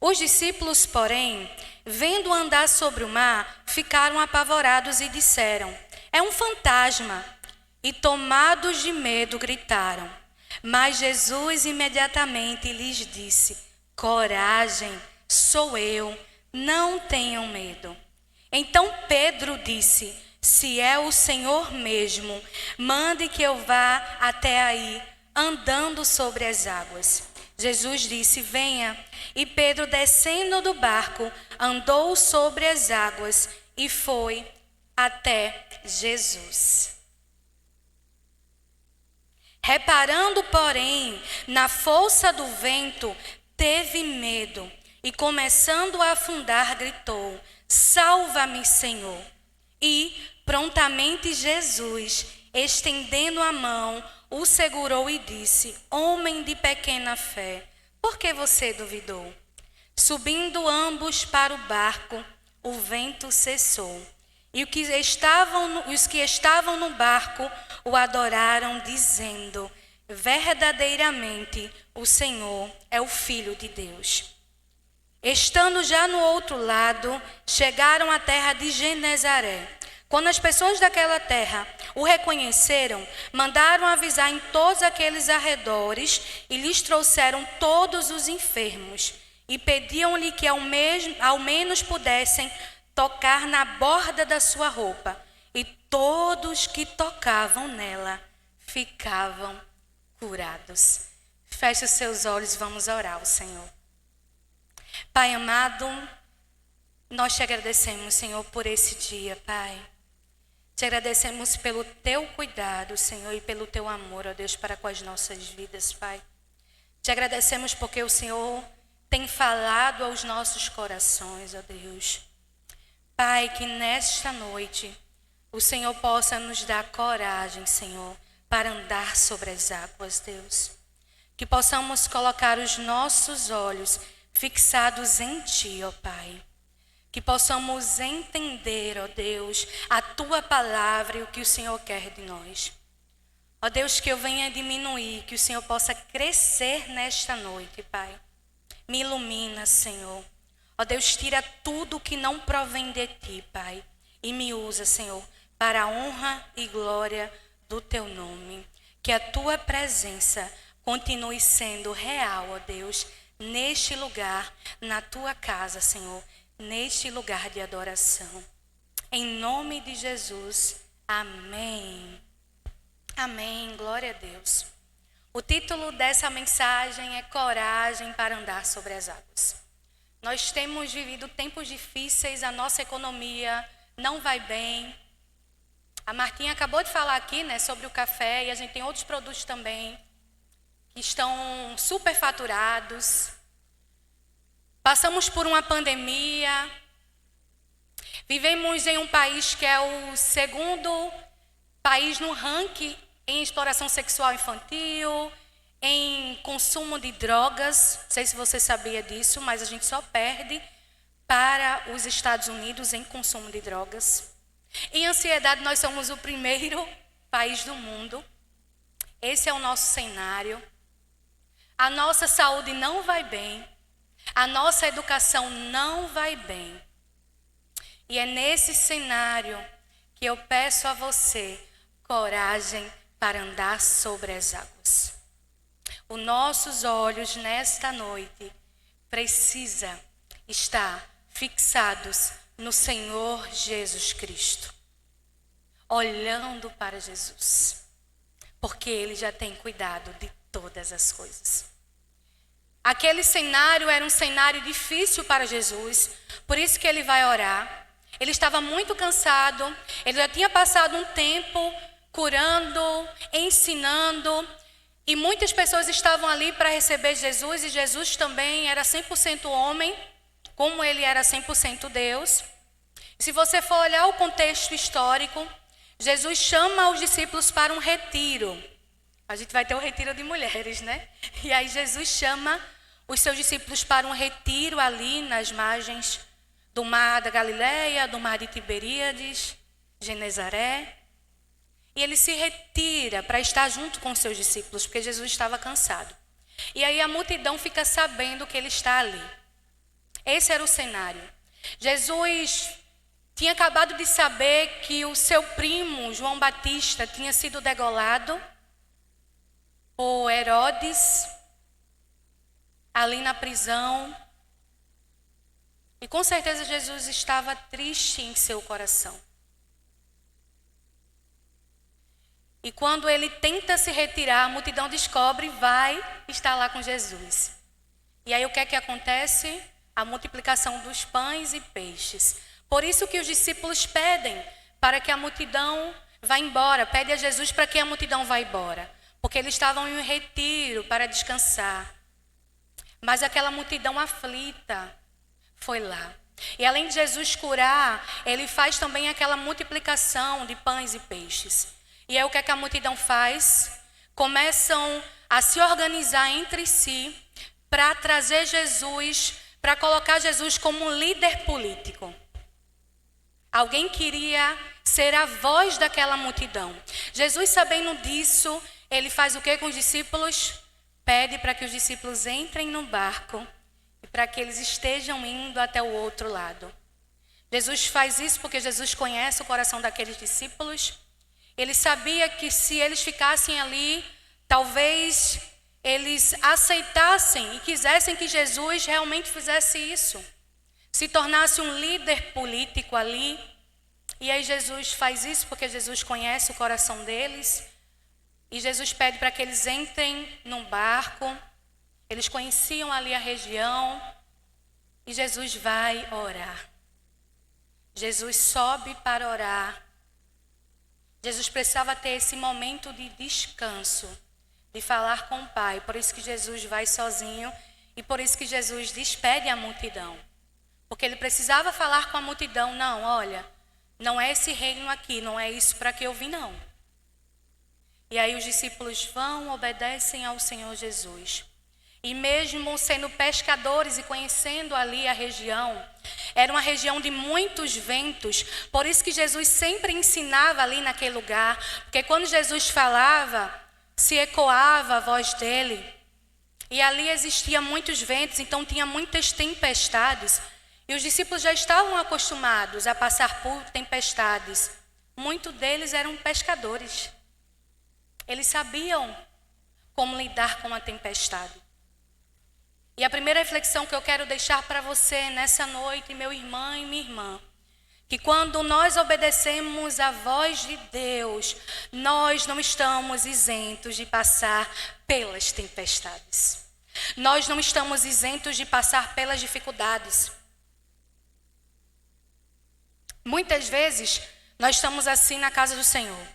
Os discípulos, porém, vendo andar sobre o mar, ficaram apavorados e disseram: É um fantasma. E tomados de medo, gritaram. Mas Jesus imediatamente lhes disse: Coragem, sou eu, não tenham medo. Então Pedro disse: Se é o Senhor mesmo, mande que eu vá até aí, andando sobre as águas. Jesus disse: Venha. E Pedro, descendo do barco, andou sobre as águas e foi até Jesus. Reparando, porém, na força do vento, teve medo e, começando a afundar, gritou: Salva-me, Senhor! E, prontamente, Jesus, estendendo a mão, o segurou e disse: Homem de pequena fé, por que você duvidou? Subindo ambos para o barco, o vento cessou. E os que estavam no barco o adoraram, dizendo: Verdadeiramente o Senhor é o Filho de Deus. Estando já no outro lado, chegaram à terra de Genezaré. Quando as pessoas daquela terra o reconheceram, mandaram avisar em todos aqueles arredores e lhes trouxeram todos os enfermos e pediam-lhe que ao menos pudessem tocar na borda da sua roupa, e todos que tocavam nela ficavam curados. Feche os seus olhos, vamos orar ao Senhor. Pai amado, nós te agradecemos, Senhor, por esse dia, Pai. Te agradecemos pelo teu cuidado, Senhor, e pelo teu amor, ó Deus, para com as nossas vidas, Pai. Te agradecemos porque o Senhor tem falado aos nossos corações, ó Deus. Pai, que nesta noite o Senhor possa nos dar coragem, Senhor, para andar sobre as águas, Deus. Que possamos colocar os nossos olhos fixados em Ti, ó Pai. Que possamos entender, ó Deus, a Tua palavra e o que o Senhor quer de nós. Ó Deus, que eu venha diminuir, que o Senhor possa crescer nesta noite, Pai. Me ilumina, Senhor. Ó Deus, tira tudo que não provém de Ti, Pai. E me usa, Senhor, para a honra e glória do Teu nome. Que a Tua presença continue sendo real, ó Deus, neste lugar, na Tua casa, Senhor, neste lugar de adoração. Em nome de Jesus, amém. Amém, glória a Deus. O título dessa mensagem é Coragem para andar sobre as águas. Nós temos vivido tempos difíceis, a nossa economia não vai bem. A Martinha acabou de falar aqui, né, sobre o café, e a gente tem outros produtos também que estão superfaturados. Passamos por uma pandemia. Vivemos em um país que é o segundo país no ranking em exploração sexual infantil, em consumo de drogas. Não sei se você sabia disso, mas a gente só perde para os Estados Unidos em consumo de drogas. Em ansiedade, nós somos o primeiro país do mundo. Esse é o nosso cenário. A nossa saúde não vai bem. A nossa educação não vai bem. E é nesse cenário que eu peço a você coragem para andar sobre as águas. Os nossos olhos nesta noite precisam estar fixados no Senhor Jesus Cristo, olhando para Jesus, porque Ele já tem cuidado de todas as coisas. Aquele cenário era um cenário difícil para Jesus, por isso que Ele vai orar. Ele estava muito cansado, Ele já tinha passado um tempo curando, ensinando, e muitas pessoas estavam ali para receber Jesus, e Jesus também era 100% homem, como Ele era 100% Deus. Se você for olhar o contexto histórico, Jesus chama os discípulos para um retiro. A gente vai ter um retiro de mulheres, né? E aí Jesus chama os seus discípulos para um retiro ali nas margens do mar da Galileia, do mar de Tiberíades, Genezaré. E ele se retira para estar junto com os seus discípulos, porque Jesus estava cansado. E aí a multidão fica sabendo que ele está ali. Esse era o cenário. Jesus tinha acabado de saber que o seu primo, João Batista, tinha sido degolado por Herodes, ali na prisão. E com certeza Jesus estava triste em seu coração. E quando ele tenta se retirar, a multidão descobre e vai estar lá com Jesus. E aí o que é que acontece? A multiplicação dos pães e peixes. Por isso que os discípulos pedem para que a multidão vá embora. Pede a Jesus para que a multidão vá embora. Porque eles estavam em um retiro para descansar. Mas aquela multidão aflita foi lá. E além de Jesus curar, ele faz também aquela multiplicação de pães e peixes. E aí o que é que a multidão faz? Começam a se organizar entre si para trazer Jesus, para colocar Jesus como líder político. Alguém queria ser a voz daquela multidão. Jesus, sabendo disso, ele faz o que com os discípulos? Pede para que os discípulos entrem no barco e para que eles estejam indo até o outro lado. Jesus faz isso porque Jesus conhece o coração daqueles discípulos. Ele sabia que se eles ficassem ali, talvez eles aceitassem e quisessem que Jesus realmente fizesse isso. Se tornasse um líder político ali. E aí Jesus faz isso porque Jesus conhece o coração deles. E Jesus pede para que eles entrem num barco. Eles conheciam ali a região. E Jesus vai orar. Jesus sobe para orar. Jesus precisava ter esse momento de descanso, de falar com o Pai. Por isso que Jesus vai sozinho e por isso que Jesus despede a multidão. Porque ele precisava falar com a multidão. Não, olha, não é esse reino aqui, não é isso para que eu vim, não. E aí os discípulos vão, obedecem ao Senhor Jesus. E mesmo sendo pescadores e conhecendo ali a região, era uma região de muitos ventos, por isso que Jesus sempre ensinava ali naquele lugar, porque quando Jesus falava, se ecoava a voz dele. E ali existia muitos ventos, então tinha muitas tempestades. E os discípulos já estavam acostumados a passar por tempestades. Muitos deles eram pescadores. Eles sabiam como lidar com a tempestade. E a primeira reflexão que eu quero deixar para você nessa noite, meu irmão e minha irmã, que quando nós obedecemos a voz de Deus, nós não estamos isentos de passar pelas tempestades. Nós não estamos isentos de passar pelas dificuldades. Muitas vezes, nós estamos assim na casa do Senhor.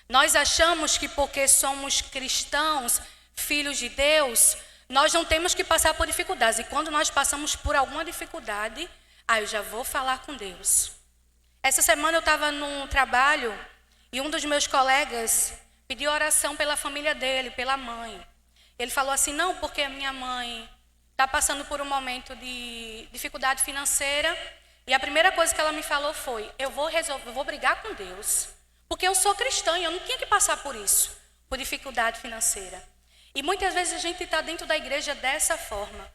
Nós achamos que porque somos cristãos, filhos de Deus, nós não temos que passar por dificuldades. E quando nós passamos por alguma dificuldade, eu já vou falar com Deus. Essa semana eu estava num trabalho e um dos meus colegas pediu oração pela família dele, pela mãe. Ele falou assim, não, porque a minha mãe está passando por um momento de dificuldade financeira. E a primeira coisa que ela me falou foi, eu vou brigar com Deus. Porque eu sou cristã e eu não tinha que passar por isso, por dificuldade financeira. E muitas vezes a gente está dentro da igreja dessa forma.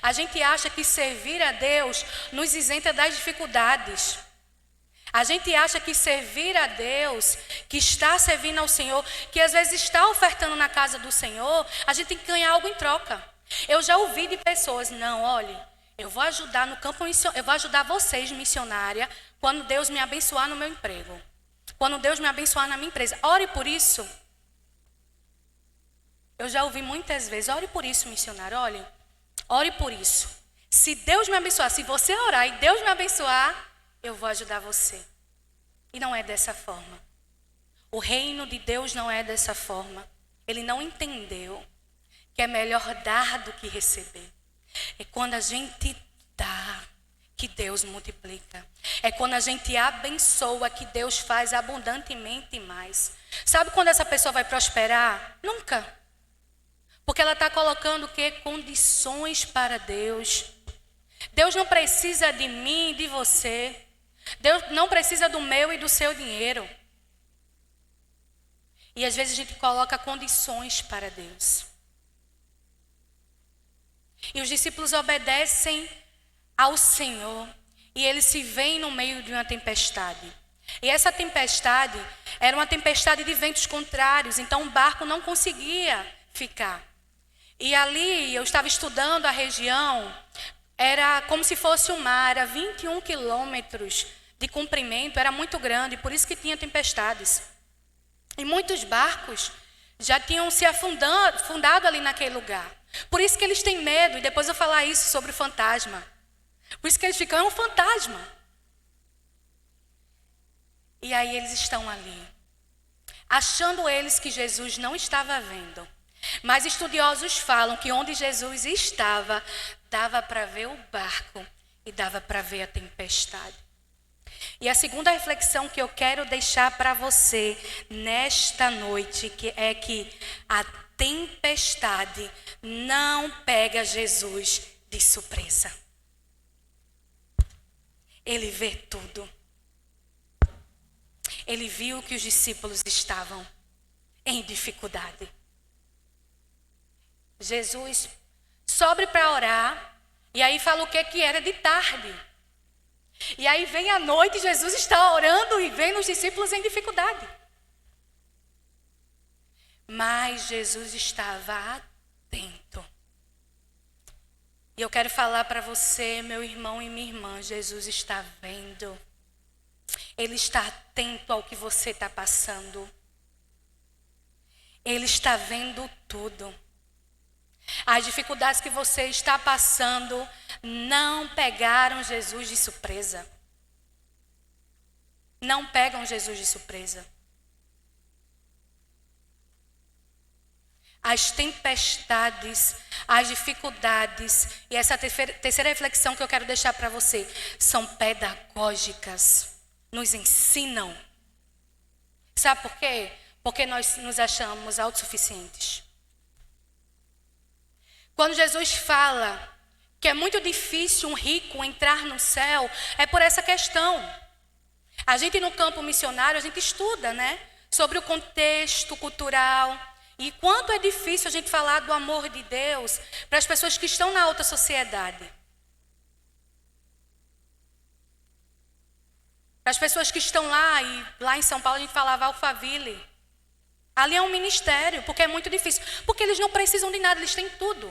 A gente acha que servir a Deus nos isenta das dificuldades. A gente acha que servir a Deus, que está servindo ao Senhor, que às vezes está ofertando na casa do Senhor, a gente tem que ganhar algo em troca. Eu já ouvi de pessoas, não, olhe, eu vou ajudar no campo missionário, eu vou ajudar vocês, missionária, quando Deus me abençoar no meu emprego. Quando Deus me abençoar na minha empresa. Ore por isso. Eu já ouvi muitas vezes, ore por isso, missionário, olhe, ore por isso. Se Deus me abençoar, se você orar e Deus me abençoar, eu vou ajudar você. E não é dessa forma. O reino de Deus não é dessa forma. Ele não entendeu que é melhor dar do que receber. É quando a gente dá que Deus multiplica. É quando a gente abençoa que Deus faz abundantemente mais. Sabe quando essa pessoa vai prosperar? Nunca. Porque ela está colocando o quê? Condições para Deus. Deus não precisa de mim e de você. Deus não precisa do meu e do seu dinheiro. E às vezes a gente coloca condições para Deus. E os discípulos obedecem ao Senhor. E eles se veem no meio de uma tempestade. E essa tempestade era uma tempestade de ventos contrários. Então o barco não conseguia ficar. E ali eu estava estudando a região, era como se fosse um mar, era 21 quilômetros de comprimento, era muito grande, por isso que tinha tempestades. E muitos barcos já tinham se afundado ali naquele lugar. Por isso que eles têm medo, e depois eu vou falar isso sobre o fantasma. Por isso que eles ficam, é um fantasma. E aí eles estão ali, achando eles que Jesus não estava vendo. Mas estudiosos falam que onde Jesus estava, dava para ver o barco e dava para ver a tempestade. E a segunda reflexão que eu quero deixar para você nesta noite é que a tempestade não pega Jesus de surpresa. Ele vê tudo. Ele viu que os discípulos estavam em dificuldade. Jesus sobe para orar, e aí fala o que era de tarde. E aí vem a noite, Jesus está orando e vendo os discípulos em dificuldade. Mas Jesus estava atento. E eu quero falar para você, meu irmão e minha irmã, Jesus está vendo. Ele está atento ao que você está passando. Ele está vendo tudo. As dificuldades que você está passando não pegaram Jesus de surpresa. Não pegam Jesus de surpresa. As tempestades, as dificuldades e essa terceira reflexão que eu quero deixar para você são pedagógicas, nos ensinam. Sabe por quê? Porque nós nos achamos autossuficientes. Quando Jesus fala que é muito difícil um rico entrar no céu, é por essa questão. A gente no campo missionário, a gente estuda, né? Sobre o contexto cultural. E quanto é difícil a gente falar do amor de Deus para as pessoas que estão na alta sociedade. Para as pessoas que estão lá, e lá em São Paulo a gente falava Alphaville. Ali é um ministério, porque é muito difícil. Porque eles não precisam de nada, eles têm tudo.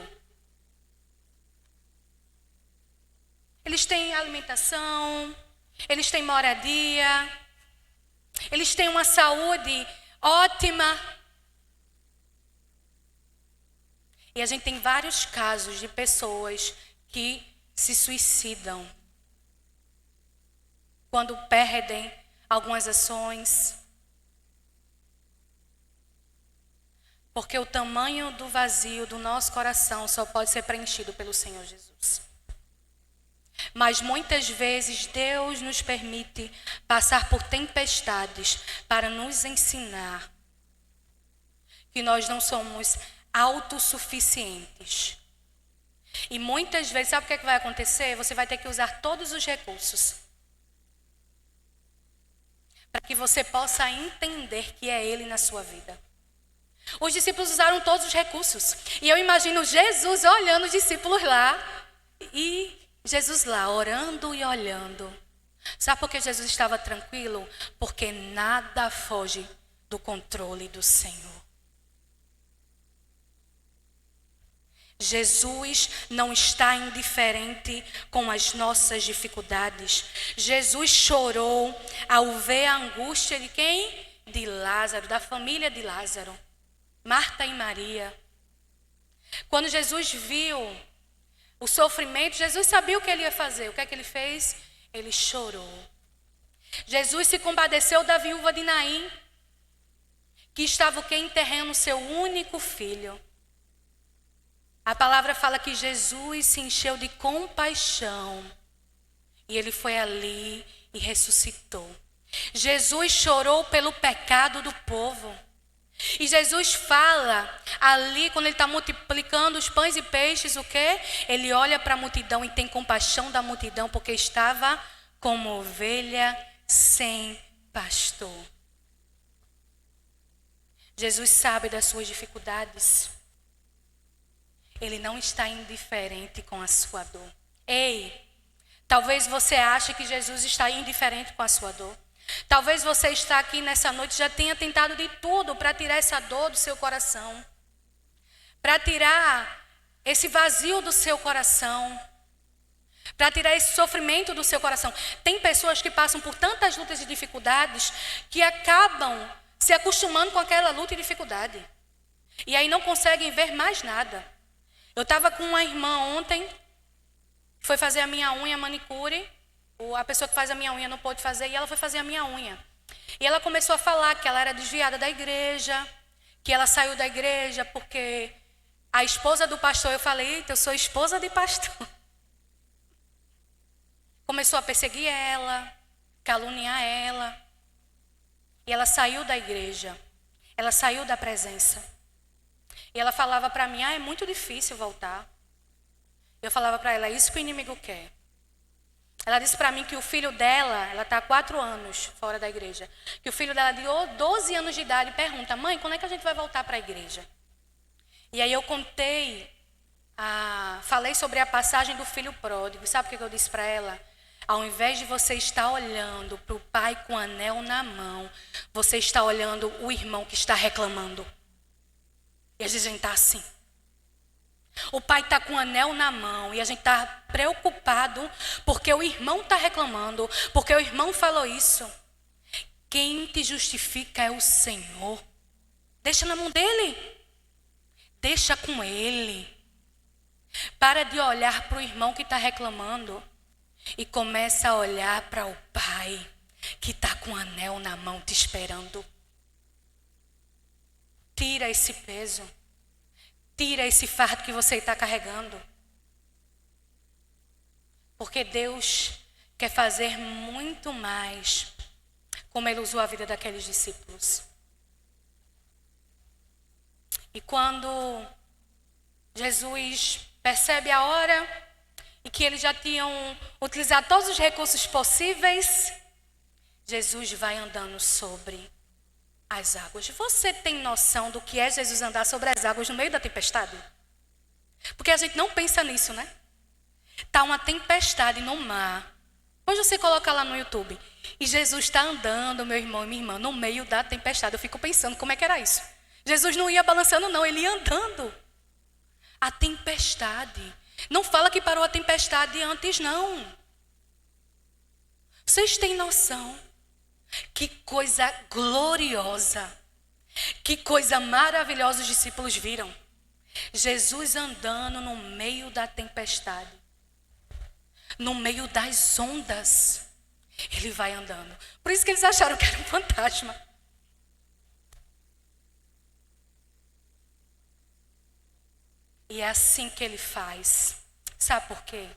Eles têm alimentação, eles têm moradia, eles têm uma saúde ótima. E a gente tem vários casos de pessoas que se suicidam quando perdem algumas ações. Porque o tamanho do vazio do nosso coração só pode ser preenchido pelo Senhor Jesus. Mas muitas vezes Deus nos permite passar por tempestades para nos ensinar que nós não somos autossuficientes. E muitas vezes, sabe o que vai acontecer? Você vai ter que usar todos os recursos para que você possa entender que é Ele na sua vida. Os discípulos usaram todos os recursos. E eu imagino Jesus olhando os discípulos lá e Jesus lá orando e olhando. Sabe por que Jesus estava tranquilo? Porque nada foge do controle do Senhor. Jesus não está indiferente com as nossas dificuldades. Jesus chorou ao ver a angústia de quem? De Lázaro, da família de Lázaro. Marta e Maria. Quando Jesus viu o sofrimento, Jesus sabia o que ele ia fazer. O que é que ele fez? Ele chorou. Jesus se compadeceu da viúva de Naim, que estava o quê? Enterrando o seu único filho. A palavra fala que Jesus se encheu de compaixão e ele foi ali e ressuscitou. Jesus chorou pelo pecado do povo. E Jesus fala ali, quando ele está multiplicando os pães e peixes, o quê? Ele olha para a multidão e tem compaixão da multidão, porque estava como ovelha sem pastor. Jesus sabe das suas dificuldades. Ele não está indiferente com a sua dor. Ei, talvez você ache que Jesus está indiferente com a sua dor. Talvez você está aqui nessa noite já tenha tentado de tudo para tirar essa dor do seu coração. Para tirar esse vazio do seu coração. Para tirar esse sofrimento do seu coração. Tem pessoas que passam por tantas lutas e dificuldades que acabam se acostumando com aquela luta e dificuldade. E aí não conseguem ver mais nada. Eu estava com uma irmã ontem, foi fazer a minha unha, manicure. A pessoa que faz a minha unha não pôde fazer e ela foi fazer a minha unha. E ela começou a falar que ela era desviada da igreja, que ela saiu da igreja porque a esposa do pastor, eu falei, eita, eu sou esposa de pastor. Começou a perseguir ela, caluniar ela. E ela saiu da igreja, ela saiu da presença. E ela falava para mim, é muito difícil voltar. Eu falava para ela, é isso que o inimigo quer. Ela disse para mim que o filho dela, ela está há 4 anos fora da igreja, que o filho dela de 12 anos de idade pergunta, mãe, quando é que a gente vai voltar para a igreja? E aí eu falei sobre a passagem do filho pródigo. Sabe o que eu disse para ela? Ao invés de você estar olhando para o pai com o anel na mão, você está olhando o irmão que está reclamando. E às vezes a gente está assim. O pai está com o anel na mão e a gente está preocupado porque o irmão está reclamando, porque o irmão falou isso. Quem te justifica é o Senhor. Deixa na mão dele. Deixa com ele. Para de olhar para o irmão que está reclamando e começa a olhar para o Pai que está com o anel na mão te esperando. Tira esse peso. Tira esse fardo que você está carregando. Porque Deus quer fazer muito mais, como Ele usou a vida daqueles discípulos. E quando Jesus percebe a hora e que eles já tinham utilizado todos os recursos possíveis, Jesus vai andando sobre as águas. Você tem noção do que é Jesus andar sobre as águas no meio da tempestade? Porque a gente não pensa nisso, né? Está uma tempestade no mar. Depois você coloca lá no YouTube. E Jesus está andando, meu irmão e minha irmã, no meio da tempestade. Eu fico pensando como é que era isso. Jesus não ia balançando não, ele ia andando. A tempestade. Não fala que parou a tempestade antes não. Vocês têm noção? Que coisa gloriosa. Que coisa maravilhosa os discípulos viram. Jesus andando no meio da tempestade. No meio das ondas, ele vai andando. Por isso que eles acharam que era um fantasma. E é assim que ele faz. Sabe por quê?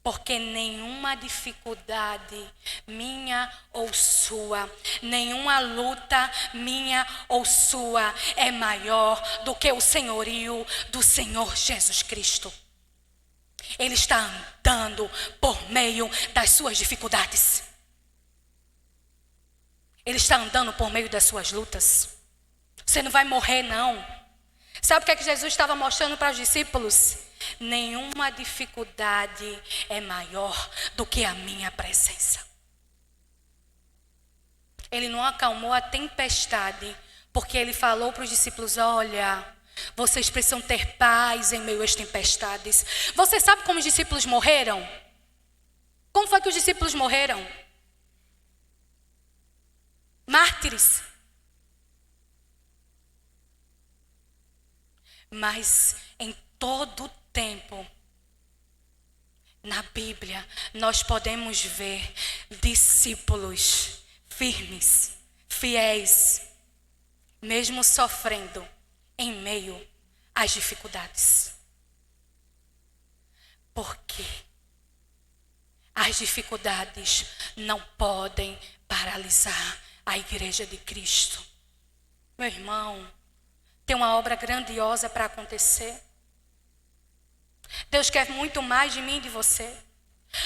Porque nenhuma dificuldade minha ou sua, nenhuma luta minha ou sua é maior do que o senhorio do Senhor Jesus Cristo. Ele está andando por meio das suas dificuldades. Ele está andando por meio das suas lutas. Você não vai morrer, não. Sabe o que é que Jesus estava mostrando para os discípulos? Nenhuma dificuldade é maior do que a minha presença. Ele não acalmou a tempestade, porque ele falou para os discípulos, olha, vocês precisam ter paz em meio às tempestades. Você sabe como os discípulos morreram? Como foi que os discípulos morreram? Mártires. Mas em todo tempo, na Bíblia, nós podemos ver discípulos firmes, fiéis, mesmo sofrendo em meio às dificuldades. Porque as dificuldades não podem paralisar a igreja de Cristo. Meu irmão, tem uma obra grandiosa para acontecer. Deus quer muito mais de mim e de você.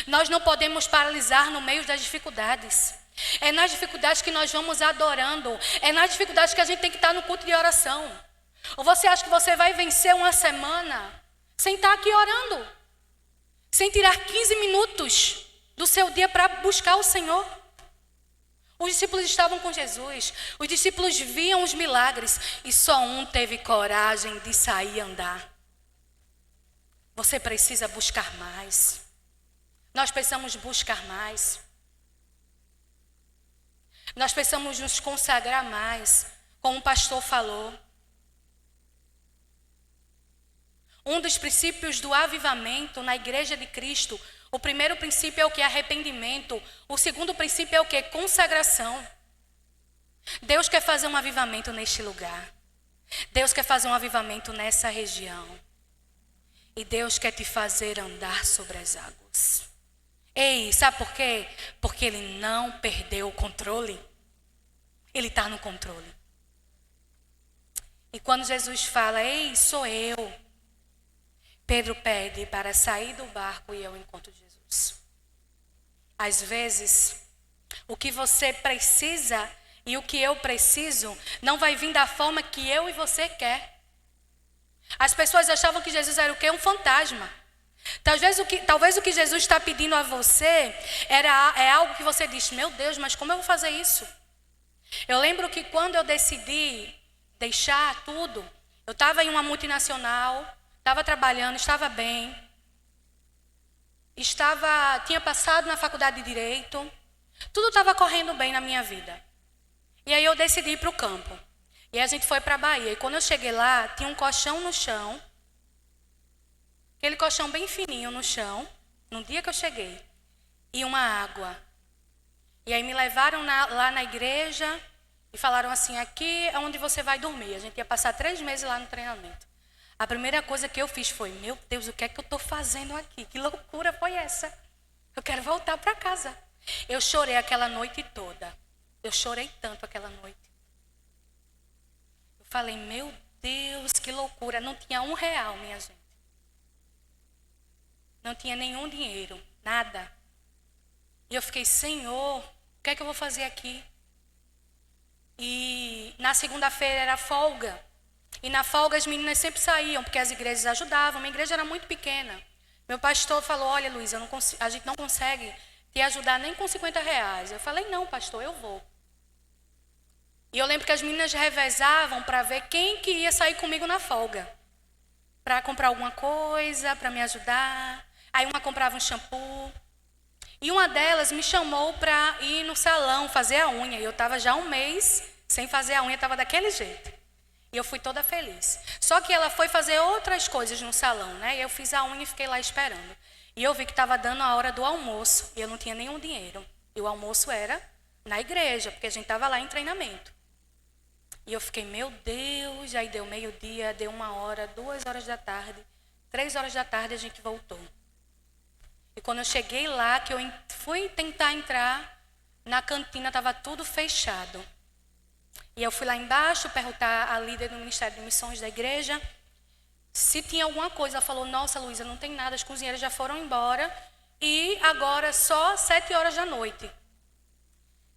Nós não podemos paralisar no meio das dificuldades. É nas dificuldades que nós vamos adorando. É nas dificuldades que a gente tem que estar no culto de oração. Ou você acha que você vai vencer uma semana sem estar aqui orando? Sem tirar 15 minutos do seu dia para buscar o Senhor? Os discípulos estavam com Jesus. Os discípulos viam os milagres. E só um teve coragem de sair e andar. Você precisa buscar mais. Nós precisamos buscar mais. Nós precisamos nos consagrar mais, como o pastor falou. Um dos princípios do avivamento na igreja de Cristo, o primeiro princípio é o que? Arrependimento. O segundo princípio é o que? Consagração. Deus quer fazer um avivamento neste lugar. Deus quer fazer um avivamento nessa região. E Deus quer te fazer andar sobre as águas. Ei, sabe por quê? Porque Ele não perdeu o controle. Ele está no controle. E quando Jesus fala, ei, sou eu, Pedro pede para sair do barco e ir ao encontro de Jesus. Às vezes, o que você precisa e o que eu preciso não vai vir da forma que eu e você quer. As pessoas achavam que Jesus era o quê? Um fantasma. Talvez o que Jesus está pedindo a você é algo que você diz, meu Deus, mas como eu vou fazer isso? Eu lembro que quando eu decidi deixar tudo, eu estava em uma multinacional, estava trabalhando, estava bem, tinha passado na faculdade de Direito, tudo estava correndo bem na minha vida. E aí eu decidi ir para o campo. E a gente foi para a Bahia. E quando eu cheguei lá, tinha um colchão no chão. Aquele colchão bem fininho no chão, no dia que eu cheguei. E uma água. E aí me levaram lá na igreja e falaram assim, aqui é onde você vai dormir. A gente ia passar 3 meses lá no treinamento. A primeira coisa que eu fiz foi, meu Deus, o que é que eu estou fazendo aqui? Que loucura foi essa? Eu quero voltar para casa. Eu chorei aquela noite toda. Eu chorei tanto aquela noite. Eu falei, meu Deus, que loucura. Não tinha R$1, minha gente. Não tinha nenhum dinheiro, nada. E eu fiquei, Senhor, o que é que eu vou fazer aqui? E na segunda-feira era folga. E na folga as meninas sempre saíam, porque as igrejas ajudavam. Minha igreja era muito pequena. Meu pastor falou, olha Luísa, a gente não consegue te ajudar nem com R$50. Eu falei, não pastor, eu vou. E eu lembro que as meninas revezavam para ver quem que ia sair comigo na folga. Para comprar alguma coisa, para me ajudar. Aí uma comprava um shampoo. E uma delas me chamou para ir no salão fazer a unha. E eu estava já 1 mês sem fazer a unha, estava daquele jeito. E eu fui toda feliz. Só que ela foi fazer outras coisas no salão, né? E eu fiz a unha e fiquei lá esperando. E eu vi que estava dando a hora do almoço. E eu não tinha nenhum dinheiro. E o almoço era na igreja, porque a gente estava lá em treinamento. E eu fiquei, meu Deus, aí deu meio-dia, deu 1 hora, 2 horas da tarde, 3 horas da tarde a gente voltou. E quando eu cheguei lá, que eu fui tentar entrar, na cantina estava tudo fechado. E eu fui lá embaixo perguntar à líder do Ministério de Missões da igreja se tinha alguma coisa. Ela falou, nossa Luísa, não tem nada, as cozinheiras já foram embora e agora só 7 horas da noite.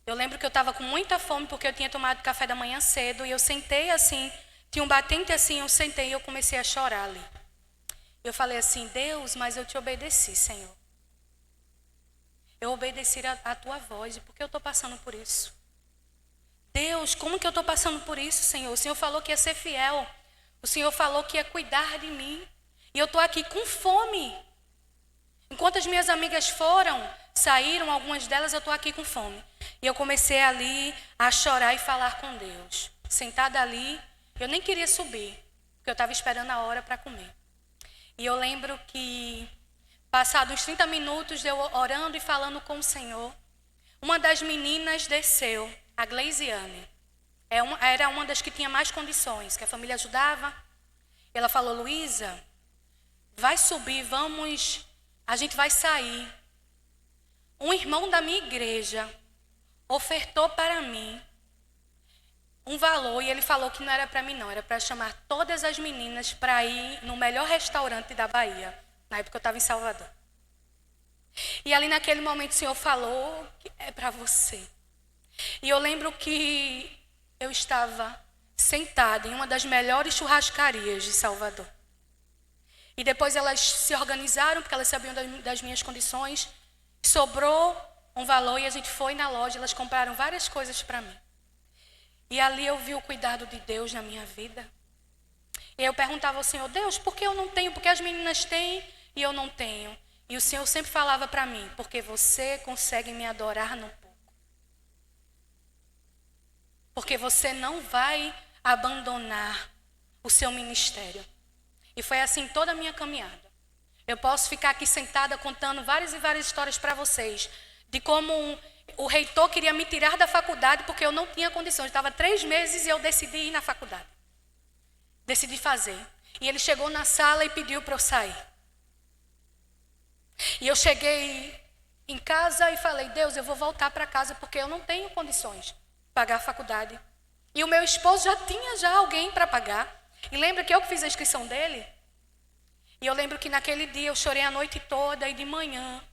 Eu lembro que eu estava com muita fome porque eu tinha tomado café da manhã cedo e eu sentei assim, tinha um batente assim, eu sentei e eu comecei a chorar ali. Eu falei assim, Deus, mas eu te obedeci, Senhor. Eu obedeci a tua voz, e por que eu estou passando por isso? Deus, como que eu estou passando por isso, Senhor? O Senhor falou que ia ser fiel. O Senhor falou que ia cuidar de mim. E eu estou aqui com fome. Enquanto as minhas amigas saíram, algumas delas, eu estou aqui com fome. E eu comecei ali a chorar e falar com Deus. Sentada ali, eu nem queria subir, porque eu estava esperando a hora para comer. E eu lembro que, passados uns 30 minutos, eu orando e falando com o Senhor, uma das meninas desceu, a Gleisiane. Era uma das que tinha mais condições, que a família ajudava. Ela falou, Luísa, vai subir, a gente vai sair. Um irmão da minha igreja ofertou para mim um valor, e ele falou que não era para mim não, era para chamar todas as meninas para ir no melhor restaurante da Bahia. Na época eu estava em Salvador. E ali naquele momento o Senhor falou que é para você. E eu lembro que eu estava sentada em uma das melhores churrascarias de Salvador. E depois elas se organizaram, porque elas sabiam das minhas condições. Sobrou um valor e a gente foi na loja, elas compraram várias coisas para mim. E ali eu vi o cuidado de Deus na minha vida. E eu perguntava ao Senhor, Deus, por que eu não tenho? Porque as meninas têm e eu não tenho. E o Senhor sempre falava para mim, porque você consegue me adorar no pouco. Porque você não vai abandonar o seu ministério. E foi assim toda a minha caminhada. Eu posso ficar aqui sentada contando várias e várias histórias para vocês, de como o reitor queria me tirar da faculdade porque eu não tinha condições. Estava 3 meses e eu decidi ir na faculdade. Decidi fazer. E ele chegou na sala e pediu para eu sair. E eu cheguei em casa e falei, Deus, eu vou voltar para casa porque eu não tenho condições de pagar a faculdade. E o meu esposo já tinha alguém para pagar. E lembra que eu fiz a inscrição dele? E eu lembro que naquele dia eu chorei a noite toda e de manhã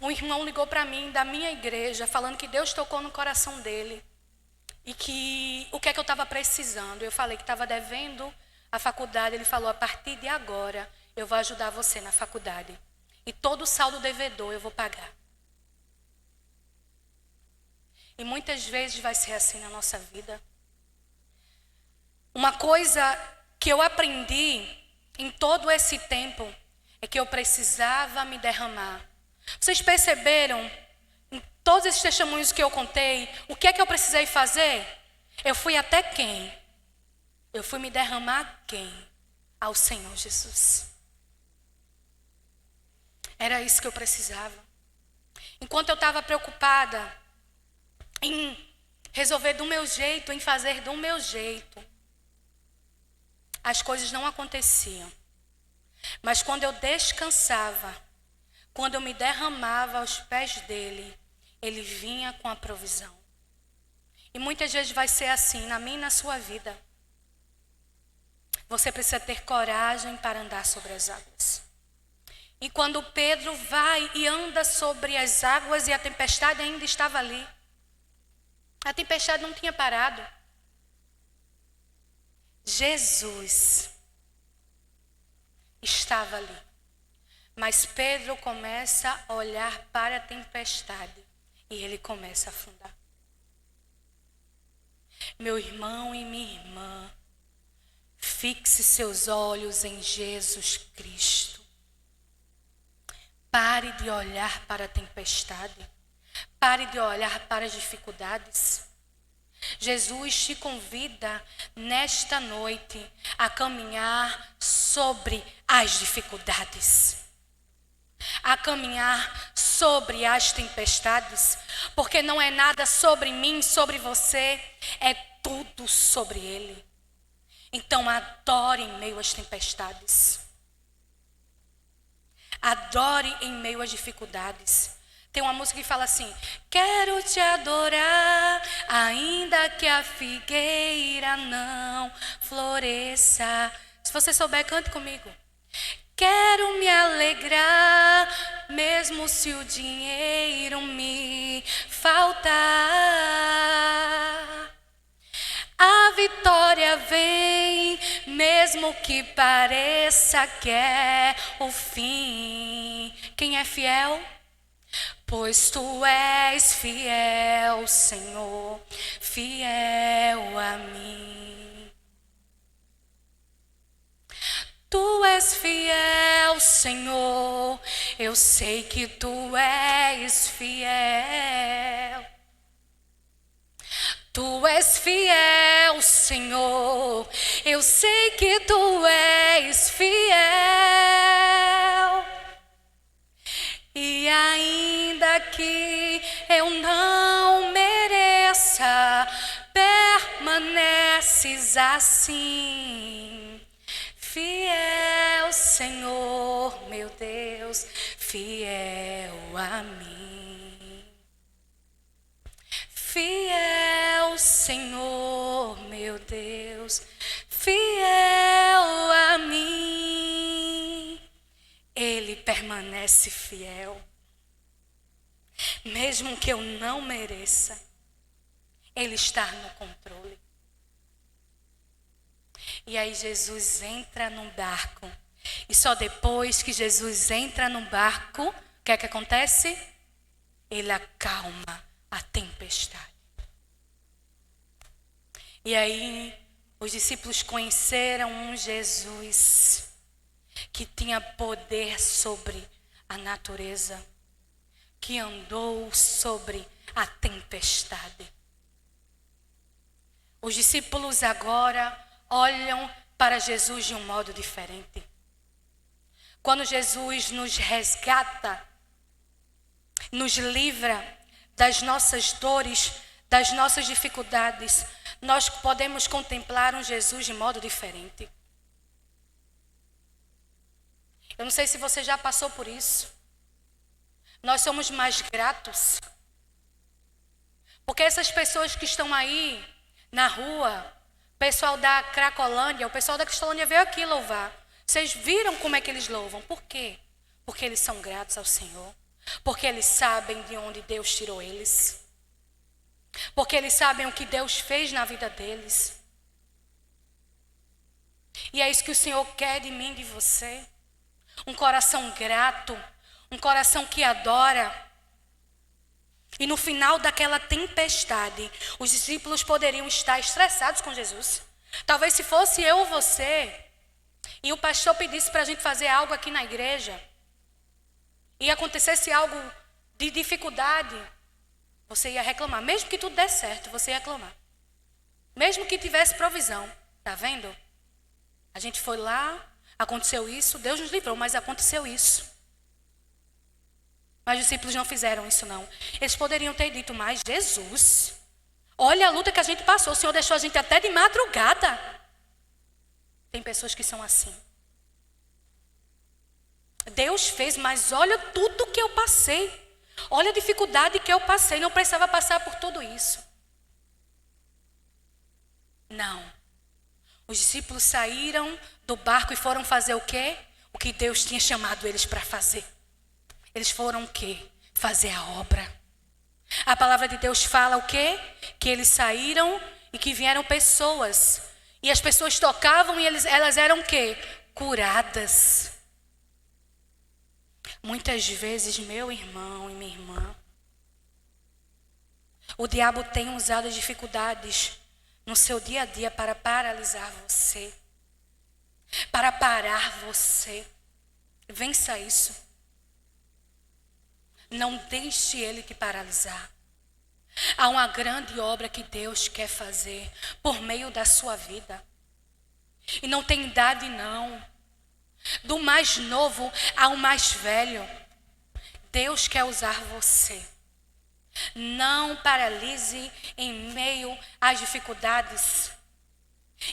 um irmão ligou para mim da minha igreja falando que Deus tocou no coração dele e que o que é que eu estava precisando. Eu falei que estava devendo a faculdade. Ele falou, a partir de agora eu vou ajudar você na faculdade. E todo o saldo devedor eu vou pagar. E muitas vezes vai ser assim na nossa vida. Uma coisa que eu aprendi em todo esse tempo é que eu precisava me derramar. Vocês perceberam, em todos esses testemunhos que eu contei, o que é que eu precisei fazer? Eu fui até quem? Eu fui me derramar a quem? Ao Senhor Jesus. Era isso que eu precisava. Enquanto eu estava preocupada em resolver do meu jeito, em fazer do meu jeito, as coisas não aconteciam. Mas quando eu descansava, quando eu me derramava aos pés dele, ele vinha com a provisão. E muitas vezes vai ser assim, na minha e na sua vida. Você precisa ter coragem para andar sobre as águas. E quando Pedro vai e anda sobre as águas e a tempestade ainda estava ali. A tempestade não tinha parado. Jesus estava ali. Mas Pedro começa a olhar para a tempestade e ele começa a afundar. Meu irmão e minha irmã, fixe seus olhos em Jesus Cristo. Pare de olhar para a tempestade. Pare de olhar para as dificuldades. Jesus te convida nesta noite a caminhar sobre as dificuldades. A caminhar sobre as tempestades. Porque não é nada sobre mim, sobre você. É tudo sobre Ele. Então adore em meio às tempestades. Adore em meio às dificuldades. Tem uma música que fala assim: quero te adorar, ainda que a figueira não floresça. Se você souber, cante comigo. Quero me alegrar, mesmo se o dinheiro me faltar. A vitória vem, mesmo que pareça que é o fim. Quem é fiel? Pois tu és fiel, Senhor, fiel a mim. Tu és fiel, Senhor, eu sei que tu és fiel. Tu és fiel, Senhor, eu sei que tu és fiel. E ainda que eu não mereça, permaneces assim. Fiel, Senhor, meu Deus, fiel a mim. Fiel, Senhor, meu Deus, fiel a mim. Ele permanece fiel. Mesmo que eu não mereça, Ele está no controle. E aí Jesus entra num barco. E só depois que Jesus entra no barco, o que é que acontece? Ele acalma a tempestade. E aí os discípulos conheceram um Jesus que tinha poder sobre a natureza, que andou sobre a tempestade. Os discípulos agora olham para Jesus de um modo diferente. Quando Jesus nos resgata, nos livra das nossas dores, das nossas dificuldades, nós podemos contemplar um Jesus de modo diferente. Eu não sei se você já passou por isso. Nós somos mais gratos. Porque essas pessoas que estão aí na rua, o pessoal da Cracolândia, o pessoal da Cristolândia veio aqui louvar. Vocês viram como é que eles louvam? Por quê? Porque eles são gratos ao Senhor. Porque eles sabem de onde Deus tirou eles. Porque eles sabem o que Deus fez na vida deles. E é isso que o Senhor quer de mim e de você. Um coração grato, um coração que adora. E no final daquela tempestade, os discípulos poderiam estar estressados com Jesus. Talvez se fosse eu ou você, e o pastor pedisse para a gente fazer algo aqui na igreja, e acontecesse algo de dificuldade, você ia reclamar. Mesmo que tudo desse certo, você ia reclamar. Mesmo que tivesse provisão. Tá vendo? A gente foi lá, aconteceu isso, Deus nos livrou, mas aconteceu isso. Mas os discípulos não fizeram isso não. Eles poderiam ter dito, mas Jesus, olha a luta que a gente passou, o Senhor deixou a gente até de madrugada. Tem pessoas que são assim. Deus fez, mas olha tudo que eu passei. Olha a dificuldade que eu passei, não precisava passar por tudo isso. Não. Os discípulos saíram do barco e foram fazer o quê? O que Deus tinha chamado eles para fazer. Eles foram o quê? Fazer a obra. A palavra de Deus fala o quê? Que eles saíram e que vieram pessoas. E as pessoas tocavam e elas eram o quê? Curadas. Muitas vezes, meu irmão e minha irmã, o diabo tem usado dificuldades no seu dia a dia para paralisar você, para parar você. Vença isso. Não deixe ele te paralisar. Há uma grande obra que Deus quer fazer por meio da sua vida. E não tem idade não. Do mais novo ao mais velho. Deus quer usar você. Não paralise em meio às dificuldades.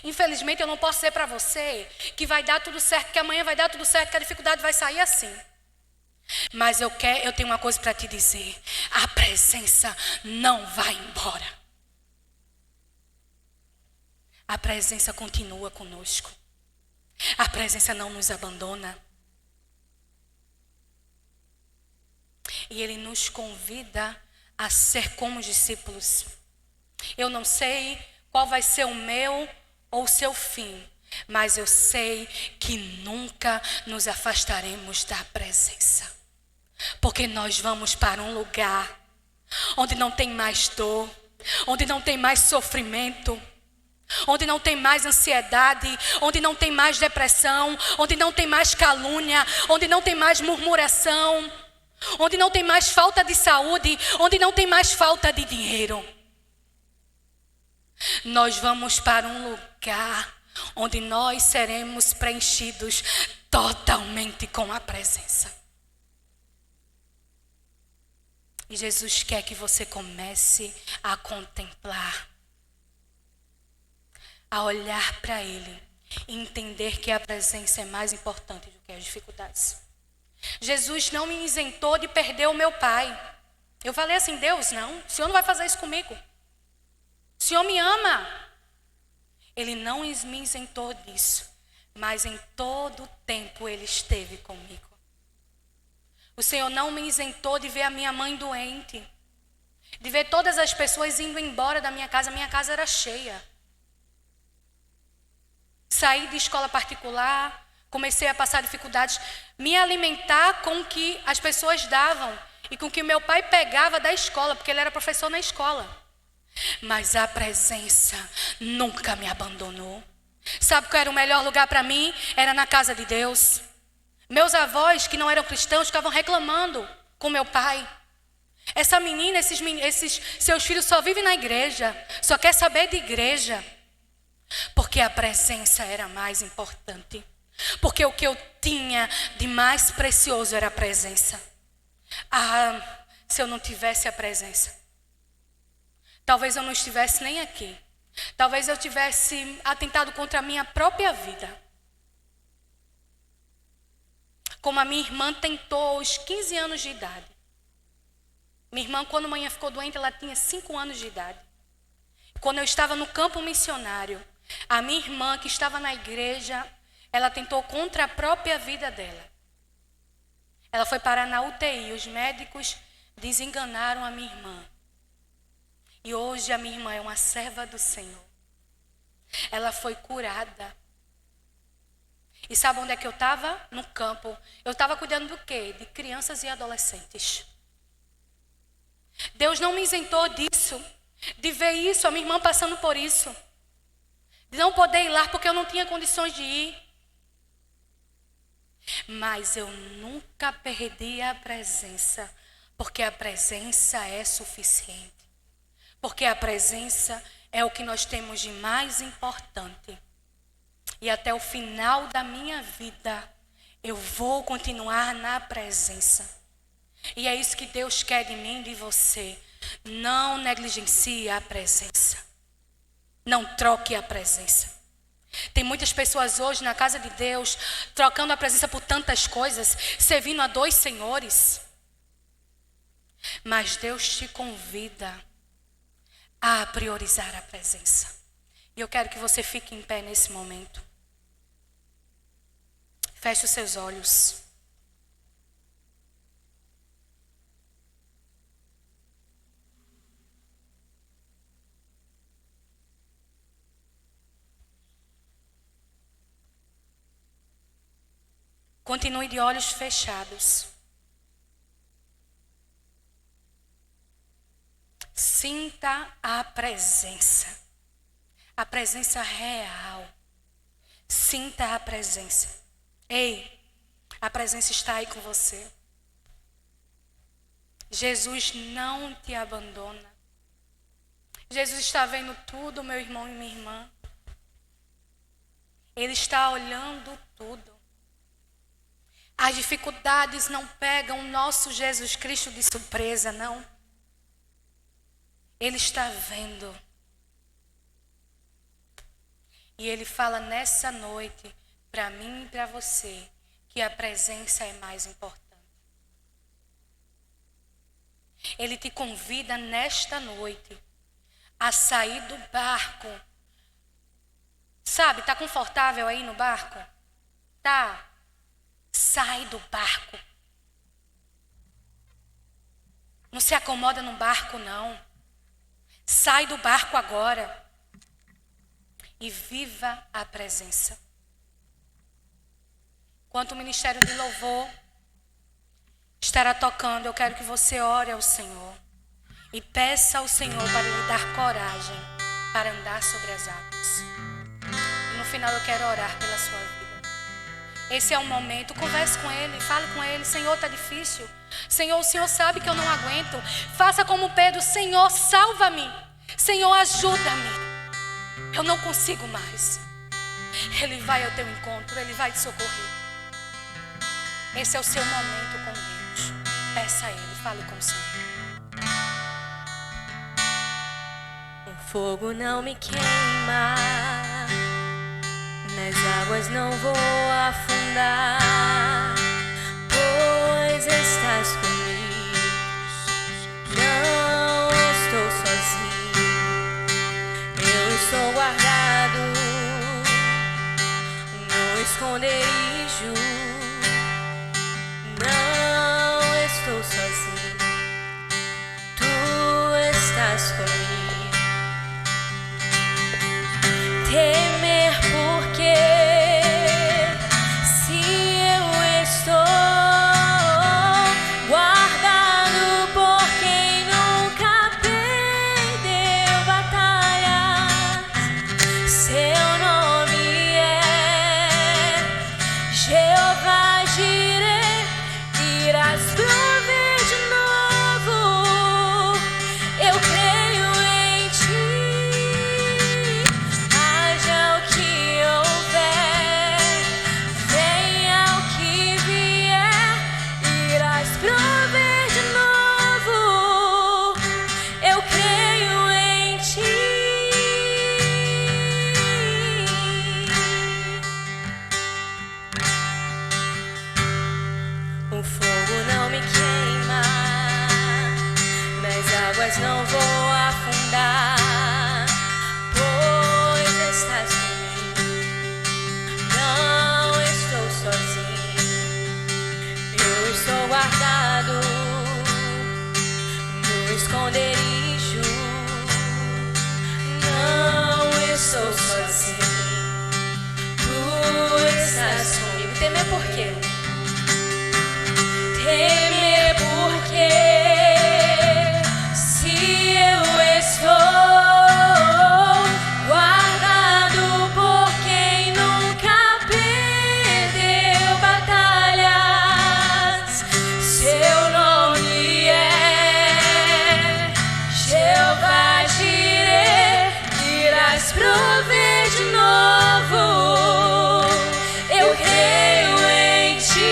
Infelizmente eu não posso dizer para você que vai dar tudo certo, que amanhã vai dar tudo certo, que a dificuldade vai sair assim. Mas eu tenho uma coisa para te dizer. A presença não vai embora. A presença continua conosco. A presença não nos abandona. E Ele nos convida a ser como os discípulos. Eu não sei qual vai ser o meu ou o seu fim, mas eu sei que nunca nos afastaremos da presença. Porque nós vamos para um lugar onde não tem mais dor, onde não tem mais sofrimento, onde não tem mais ansiedade, onde não tem mais depressão, onde não tem mais calúnia, onde não tem mais murmuração, onde não tem mais falta de saúde, onde não tem mais falta de dinheiro. Nós vamos para um lugar onde nós seremos preenchidos totalmente com a presença. E Jesus quer que você comece a contemplar, a olhar para Ele e entender que a presença é mais importante do que as dificuldades. Jesus não me isentou de perder o meu pai. Eu falei assim, Deus, não, o Senhor não vai fazer isso comigo. O Senhor me ama. Ele não me isentou disso, mas em todo o tempo Ele esteve comigo. O Senhor não me isentou de ver a minha mãe doente, de ver todas as pessoas indo embora da minha casa era cheia. Saí de escola particular, comecei a passar dificuldades, me alimentar com o que as pessoas davam e com o que meu pai pegava da escola, porque ele era professor na escola. Mas a presença nunca me abandonou. Sabe qual era o melhor lugar para mim? Era na casa de Deus. Meus avós, que não eram cristãos, ficavam reclamando com meu pai. Essa menina, esses seus filhos só vivem na igreja, só quer saber de igreja. Porque a presença era mais importante. Porque o que eu tinha de mais precioso era a presença. Se eu não tivesse a presença, talvez eu não estivesse nem aqui. Talvez eu tivesse atentado contra a minha própria vida. Como a minha irmã tentou aos 15 anos de idade. Minha irmã, quando a mãe ficou doente, ela tinha 5 anos de idade. Quando eu estava no campo missionário, a minha irmã, que estava na igreja, ela tentou contra a própria vida dela. Ela foi parar na UTI. Os médicos desenganaram a minha irmã. E hoje a minha irmã é uma serva do Senhor. Ela foi curada. E sabe onde é que eu estava? No campo. Eu estava cuidando do quê? De crianças e adolescentes. Deus não me isentou disso. De ver isso, a minha irmã passando por isso. De não poder ir lá porque eu não tinha condições de ir. Mas eu nunca perdi a presença. Porque a presença é suficiente. Porque a presença é o que nós temos de mais importante. E até o final da minha vida, eu vou continuar na presença. E é isso que Deus quer de mim e de você. Não negligencie a presença. Não troque a presença. Tem muitas pessoas hoje na casa de Deus trocando a presença por tantas coisas, servindo a 2 senhores. Mas Deus te convida a priorizar a presença. E eu quero que você fique em pé nesse momento. Feche os seus olhos. Continue de olhos fechados. Sinta a presença real. Sinta a presença. Ei, a presença está aí com você. Jesus não te abandona. Jesus está vendo tudo, meu irmão e minha irmã. Ele está olhando tudo. As dificuldades não pegam o nosso Jesus Cristo de surpresa, não. Ele está vendo. E Ele fala nessa noite, para mim e para você, que a presença é mais importante. Ele te convida nesta noite a sair do barco. Sabe, tá confortável aí no barco? Tá. Sai do barco. Não se acomoda no barco, não. Sai do barco agora. E viva a presença. Enquanto o ministério de louvor estará tocando, eu quero que você ore ao Senhor. E peça ao Senhor para lhe dar coragem para andar sobre as águas. E no final eu quero orar pela sua vida. Esse é o momento, converse com Ele, fale com Ele. Senhor, está difícil. Senhor, o Senhor sabe que eu não aguento. Faça como Pedro, Senhor, salva-me. Senhor, ajuda-me. Eu não consigo mais. Ele vai ao teu encontro, Ele vai te socorrer. Esse é o seu momento com Deus. Peça a Ele, fale com o Senhor. O fogo não me queima, nas águas não vou afundar, pois estás comigo. Não estou sozinho, eu estou guardado no esconderijo. Não estou sozinho, tu estás comigo. Temer porque se eu estou guardado por quem nunca perdeu batalhas, seu nome é Jeová Jireh, irás prover de novo. Eu creio em ti. Haja o que houver, venha o que vier, irás prover de novo. Eu creio em ti. O fogo não me queima, nas águas não vou afundar, pois estás comigo. Não estou sozinho, eu estou guardado no esconderijo. Não estou sozinho, tu estás comigo. Temer por quê? Temer porque se eu estou guardado por quem nunca perdeu batalhas, seu nome é Jeová Jireh, irás prover de novo. Eu creio em ti.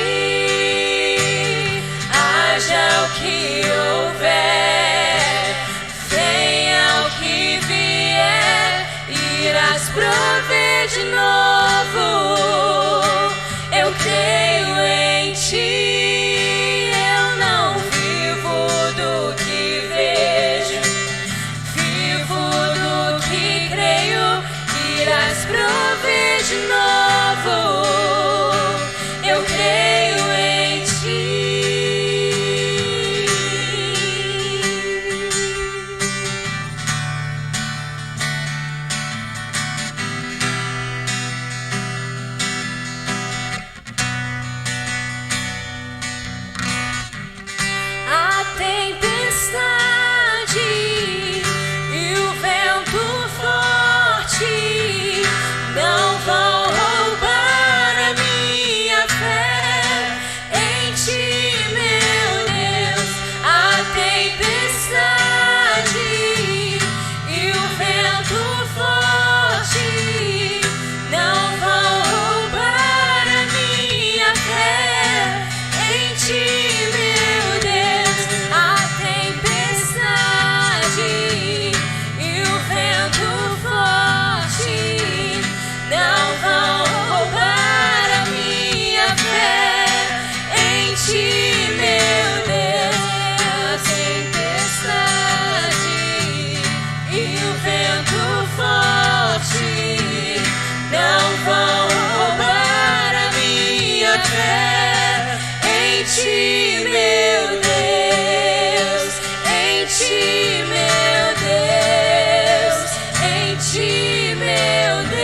fé em ti, meu Deus, em ti, meu Deus, em ti, meu Deus.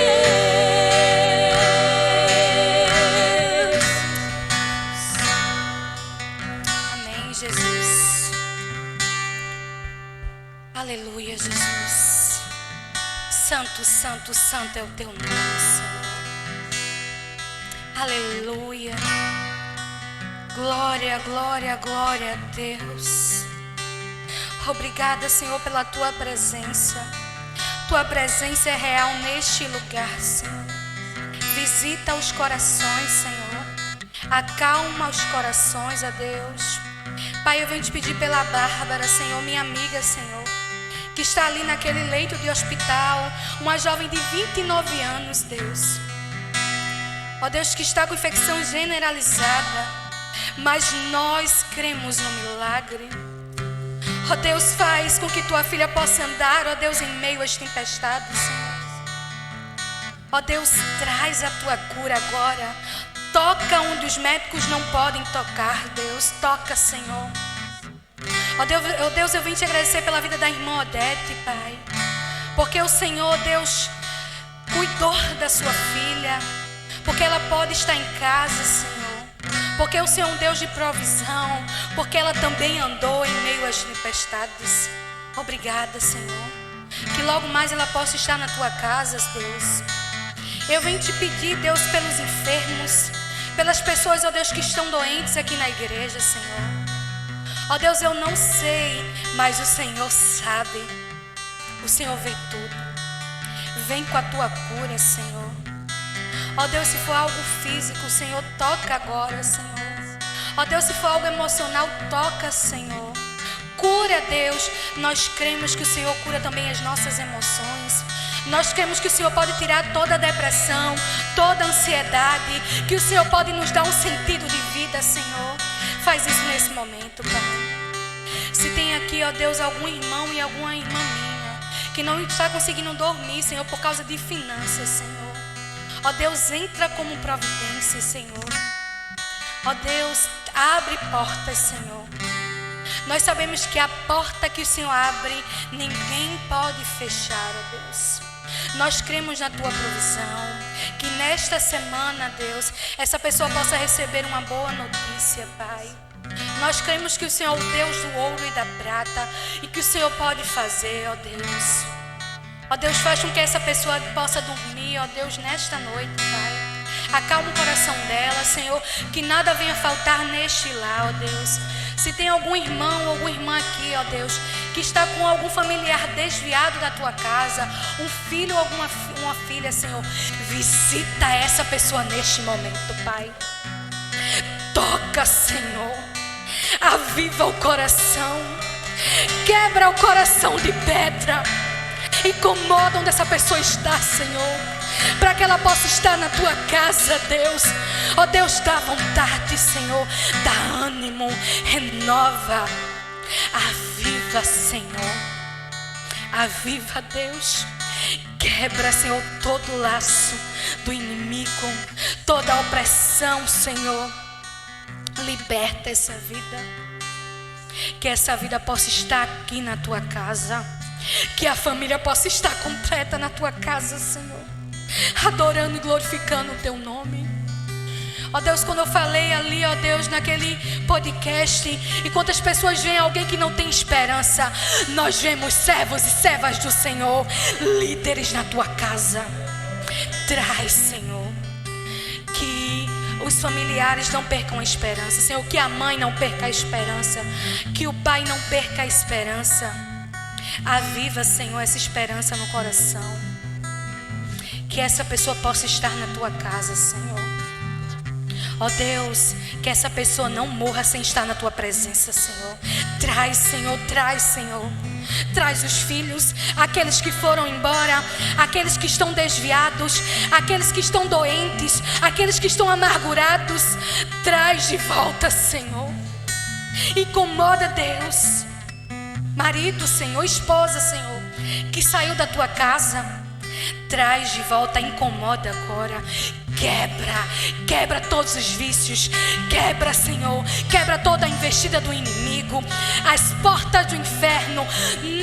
Amém, Jesus. Aleluia, Jesus. Santo, santo, santo é o teu nome, Senhor. Aleluia. Glória, glória, glória a Deus. Obrigada, Senhor, pela tua presença. Tua presença é real neste lugar, Senhor. Visita os corações, Senhor. Acalma os corações, ó Deus. Pai, eu venho te pedir pela Bárbara, Senhor, minha amiga, Senhor, que está ali naquele leito de hospital, uma jovem de 29 anos, Deus. Ó Deus, que está com infecção generalizada, mas nós cremos no milagre. Ó Deus, faz com que tua filha possa andar, ó Deus, em meio às tempestades, Senhor. Ó Deus, traz a tua cura agora. Toca onde os médicos não podem tocar, Deus. Toca, Senhor. Ó Deus, eu vim te agradecer pela vida da irmã Odete, Pai. Porque o Senhor, Deus, cuidou da sua filha. Porque ela pode estar em casa, Senhor. Porque o Senhor é um Deus de provisão. Porque ela também andou em meio às tempestades. Obrigada, Senhor. Que logo mais ela possa estar na tua casa, Deus. Eu venho te pedir, Deus, pelos enfermos, pelas pessoas, ó Deus, que estão doentes aqui na igreja, Senhor. Ó Deus, eu não sei, mas o Senhor sabe. O Senhor vê tudo. Vem com a tua cura, Senhor. Ó Deus, se for algo físico, Senhor, toca agora, Senhor. Ó Deus, se for algo emocional, toca, Senhor. Cura, Deus. Nós cremos que o Senhor cura também as nossas emoções. Nós cremos que o Senhor pode tirar toda a depressão, toda a ansiedade, que o Senhor pode nos dar um sentido de vida, Senhor. Faz isso nesse momento, Pai. Se tem aqui, ó Deus, algum irmão e alguma irmã minha que não está conseguindo dormir, Senhor, por causa de finanças, Senhor. Ó Deus, entra como providência, Senhor. Ó Deus, abre portas, Senhor. Nós sabemos que a porta que o Senhor abre, ninguém pode fechar, ó Deus. Nós cremos na tua provisão. Que nesta semana, Deus, essa pessoa possa receber uma boa notícia, Pai. Nós cremos que o Senhor é o Deus do ouro e da prata e que o Senhor pode fazer, ó Deus. Ó Deus, faz com que essa pessoa possa dormir, ó Deus, nesta noite, Pai. Acalma o coração dela, Senhor, que nada venha faltar neste lar, ó Deus. Se tem algum irmão ou alguma irmã aqui, ó Deus, que está com algum familiar desviado da tua casa, um filho ou uma filha, Senhor, visita essa pessoa neste momento, Pai. Toca, Senhor. Aviva o coração. Quebra o coração de pedra. Incomoda onde essa pessoa está, Senhor, para que ela possa estar na tua casa, Deus. Ó Deus, dá vontade, Senhor, dá ânimo, renova, aviva, Senhor, aviva, Deus. Quebra, Senhor, todo o laço do inimigo, toda a opressão, Senhor. Liberta essa vida, que essa vida possa estar aqui na tua casa, que a família possa estar completa na tua casa, Senhor, adorando e glorificando o teu nome. Ó Deus, quando eu falei ali, ó Deus, naquele podcast, e quantas pessoas veem alguém que não tem esperança, nós vemos servos e servas do Senhor, líderes na tua casa. Traz, Senhor, que os familiares não percam a esperança, Senhor, que a mãe não perca a esperança, que o pai não perca a esperança. Aviva, Senhor, essa esperança no coração, que essa pessoa possa estar na tua casa, Senhor. Ó Deus, que essa pessoa não morra sem estar na tua presença, Senhor. Traz, Senhor, traz, Senhor. Traz os filhos, aqueles que foram embora, aqueles que estão desviados, aqueles que estão doentes, aqueles que estão amargurados. Traz de volta, Senhor. Incomoda, Deus. Marido, Senhor, esposa, Senhor, que saiu da tua casa, traz de volta, incomoda agora. Quebra todos os vícios. Quebra, Senhor. Quebra toda a investida do inimigo. As portas do inferno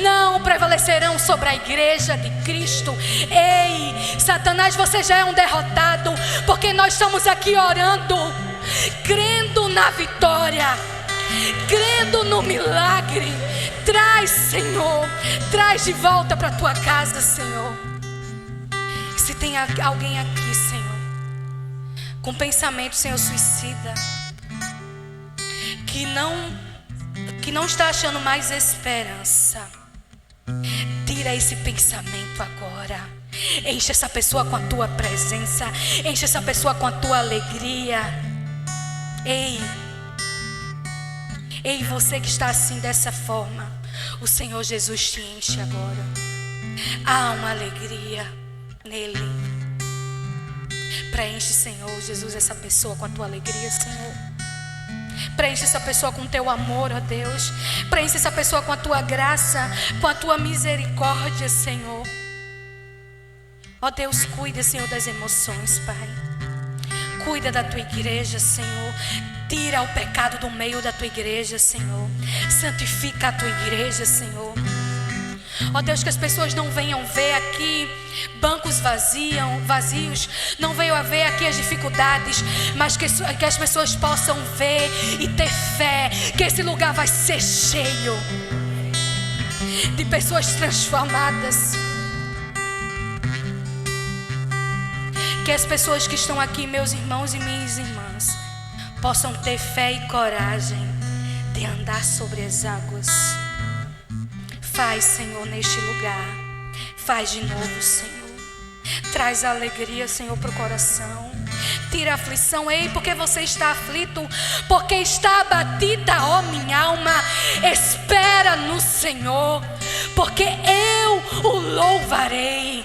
não prevalecerão sobre a igreja de Cristo. Ei, Satanás, você já é um derrotado, porque nós estamos aqui orando, crendo na vitória, crendo no milagre. Traz, Senhor, traz de volta para a tua casa, Senhor. Se tem alguém aqui, Senhor, com pensamento, Senhor, suicida, que não está achando mais esperança, tira esse pensamento agora. Enche essa pessoa com a tua presença. Enche essa pessoa com a tua alegria. Ei, você que está assim dessa forma, o Senhor Jesus te enche agora. Há uma alegria nele. Preenche, Senhor Jesus, essa pessoa com a tua alegria, Senhor. Preenche essa pessoa com o teu amor, ó Deus. Preenche essa pessoa com a tua graça, com a tua misericórdia, Senhor. Ó Deus, cuida, Senhor, das emoções, Pai. Cuida da tua igreja, Senhor. Tira o pecado do meio da tua igreja, Senhor. Santifica a tua igreja, Senhor. Ó Deus, que as pessoas não venham ver aqui bancos vazios, não venham a ver aqui as dificuldades, mas que as pessoas possam ver e ter fé que esse lugar vai ser cheio de pessoas transformadas. Que as pessoas que estão aqui, meus irmãos e minhas irmãs, possam ter fé e coragem de andar sobre as águas. Faz, Senhor, neste lugar. Faz de novo, Senhor. Traz a alegria, Senhor, para o coração. Tira a aflição. Ei, porque você está aflito, porque está abatida, ó minha alma. Espera no Senhor, porque eu o louvarei.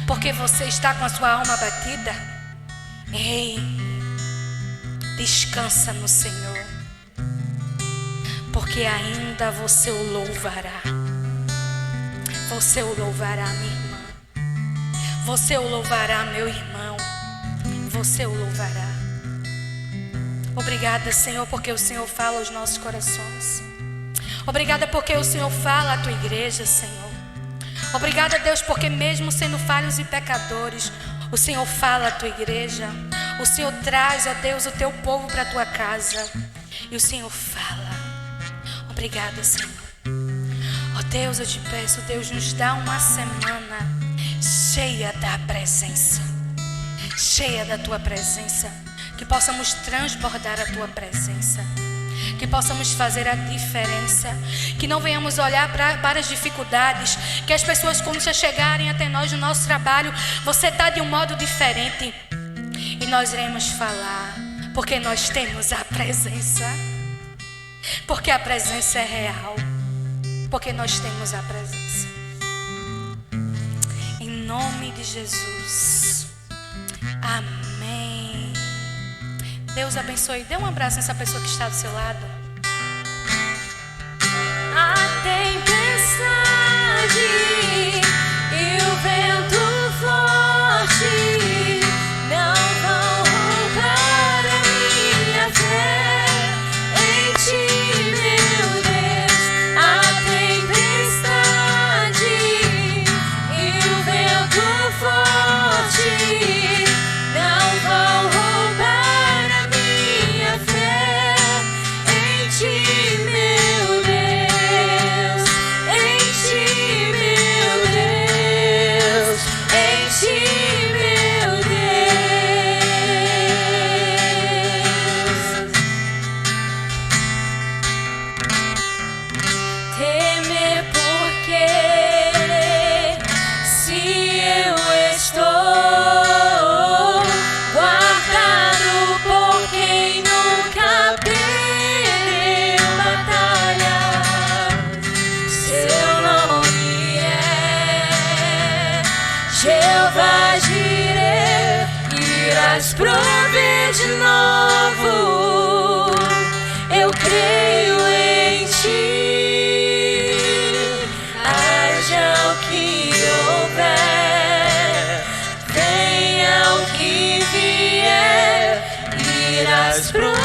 Porque você está com a sua alma abatida. Ei, descansa no Senhor, porque ainda você o louvará. Você o louvará, minha irmã. Você o louvará, meu irmão. Você o louvará. Obrigada, Senhor, porque o Senhor fala aos nossos corações. Obrigada porque o Senhor fala à tua igreja, Senhor. Obrigada, Deus, porque mesmo sendo falhos e pecadores, o Senhor fala à tua igreja. O Senhor traz, ó Deus, o teu povo para a tua casa. E o Senhor fala. Obrigada, Senhor. Ó Deus, eu te peço, Deus, nos dá uma semana cheia da presença, cheia da tua presença. Que possamos transbordar a tua presença, que possamos fazer a diferença, que não venhamos olhar para as dificuldades, que as pessoas, quando chegarem até nós no nosso trabalho, você está de um modo diferente, e nós iremos falar, porque nós temos a presença, porque a presença é real, porque nós temos a presença. Em nome de Jesus, amém. Deus abençoe. Dê um abraço nessa pessoa que está do seu lado. A tempestade e o vento forte não vão roubar a minha fé em ti, meu Deus. A tempestade e o vento forte não vão roubar a minha fé em ti, meu Deus. Em ti, meu Deus. Em ti, meu Deus. Temer porque se eu estou guardado por quem nunca perdeu batalha. Seu nome é Jeová Jireh, irás prover de novo. Eu creio em ti, haja o que houver. mais profundo.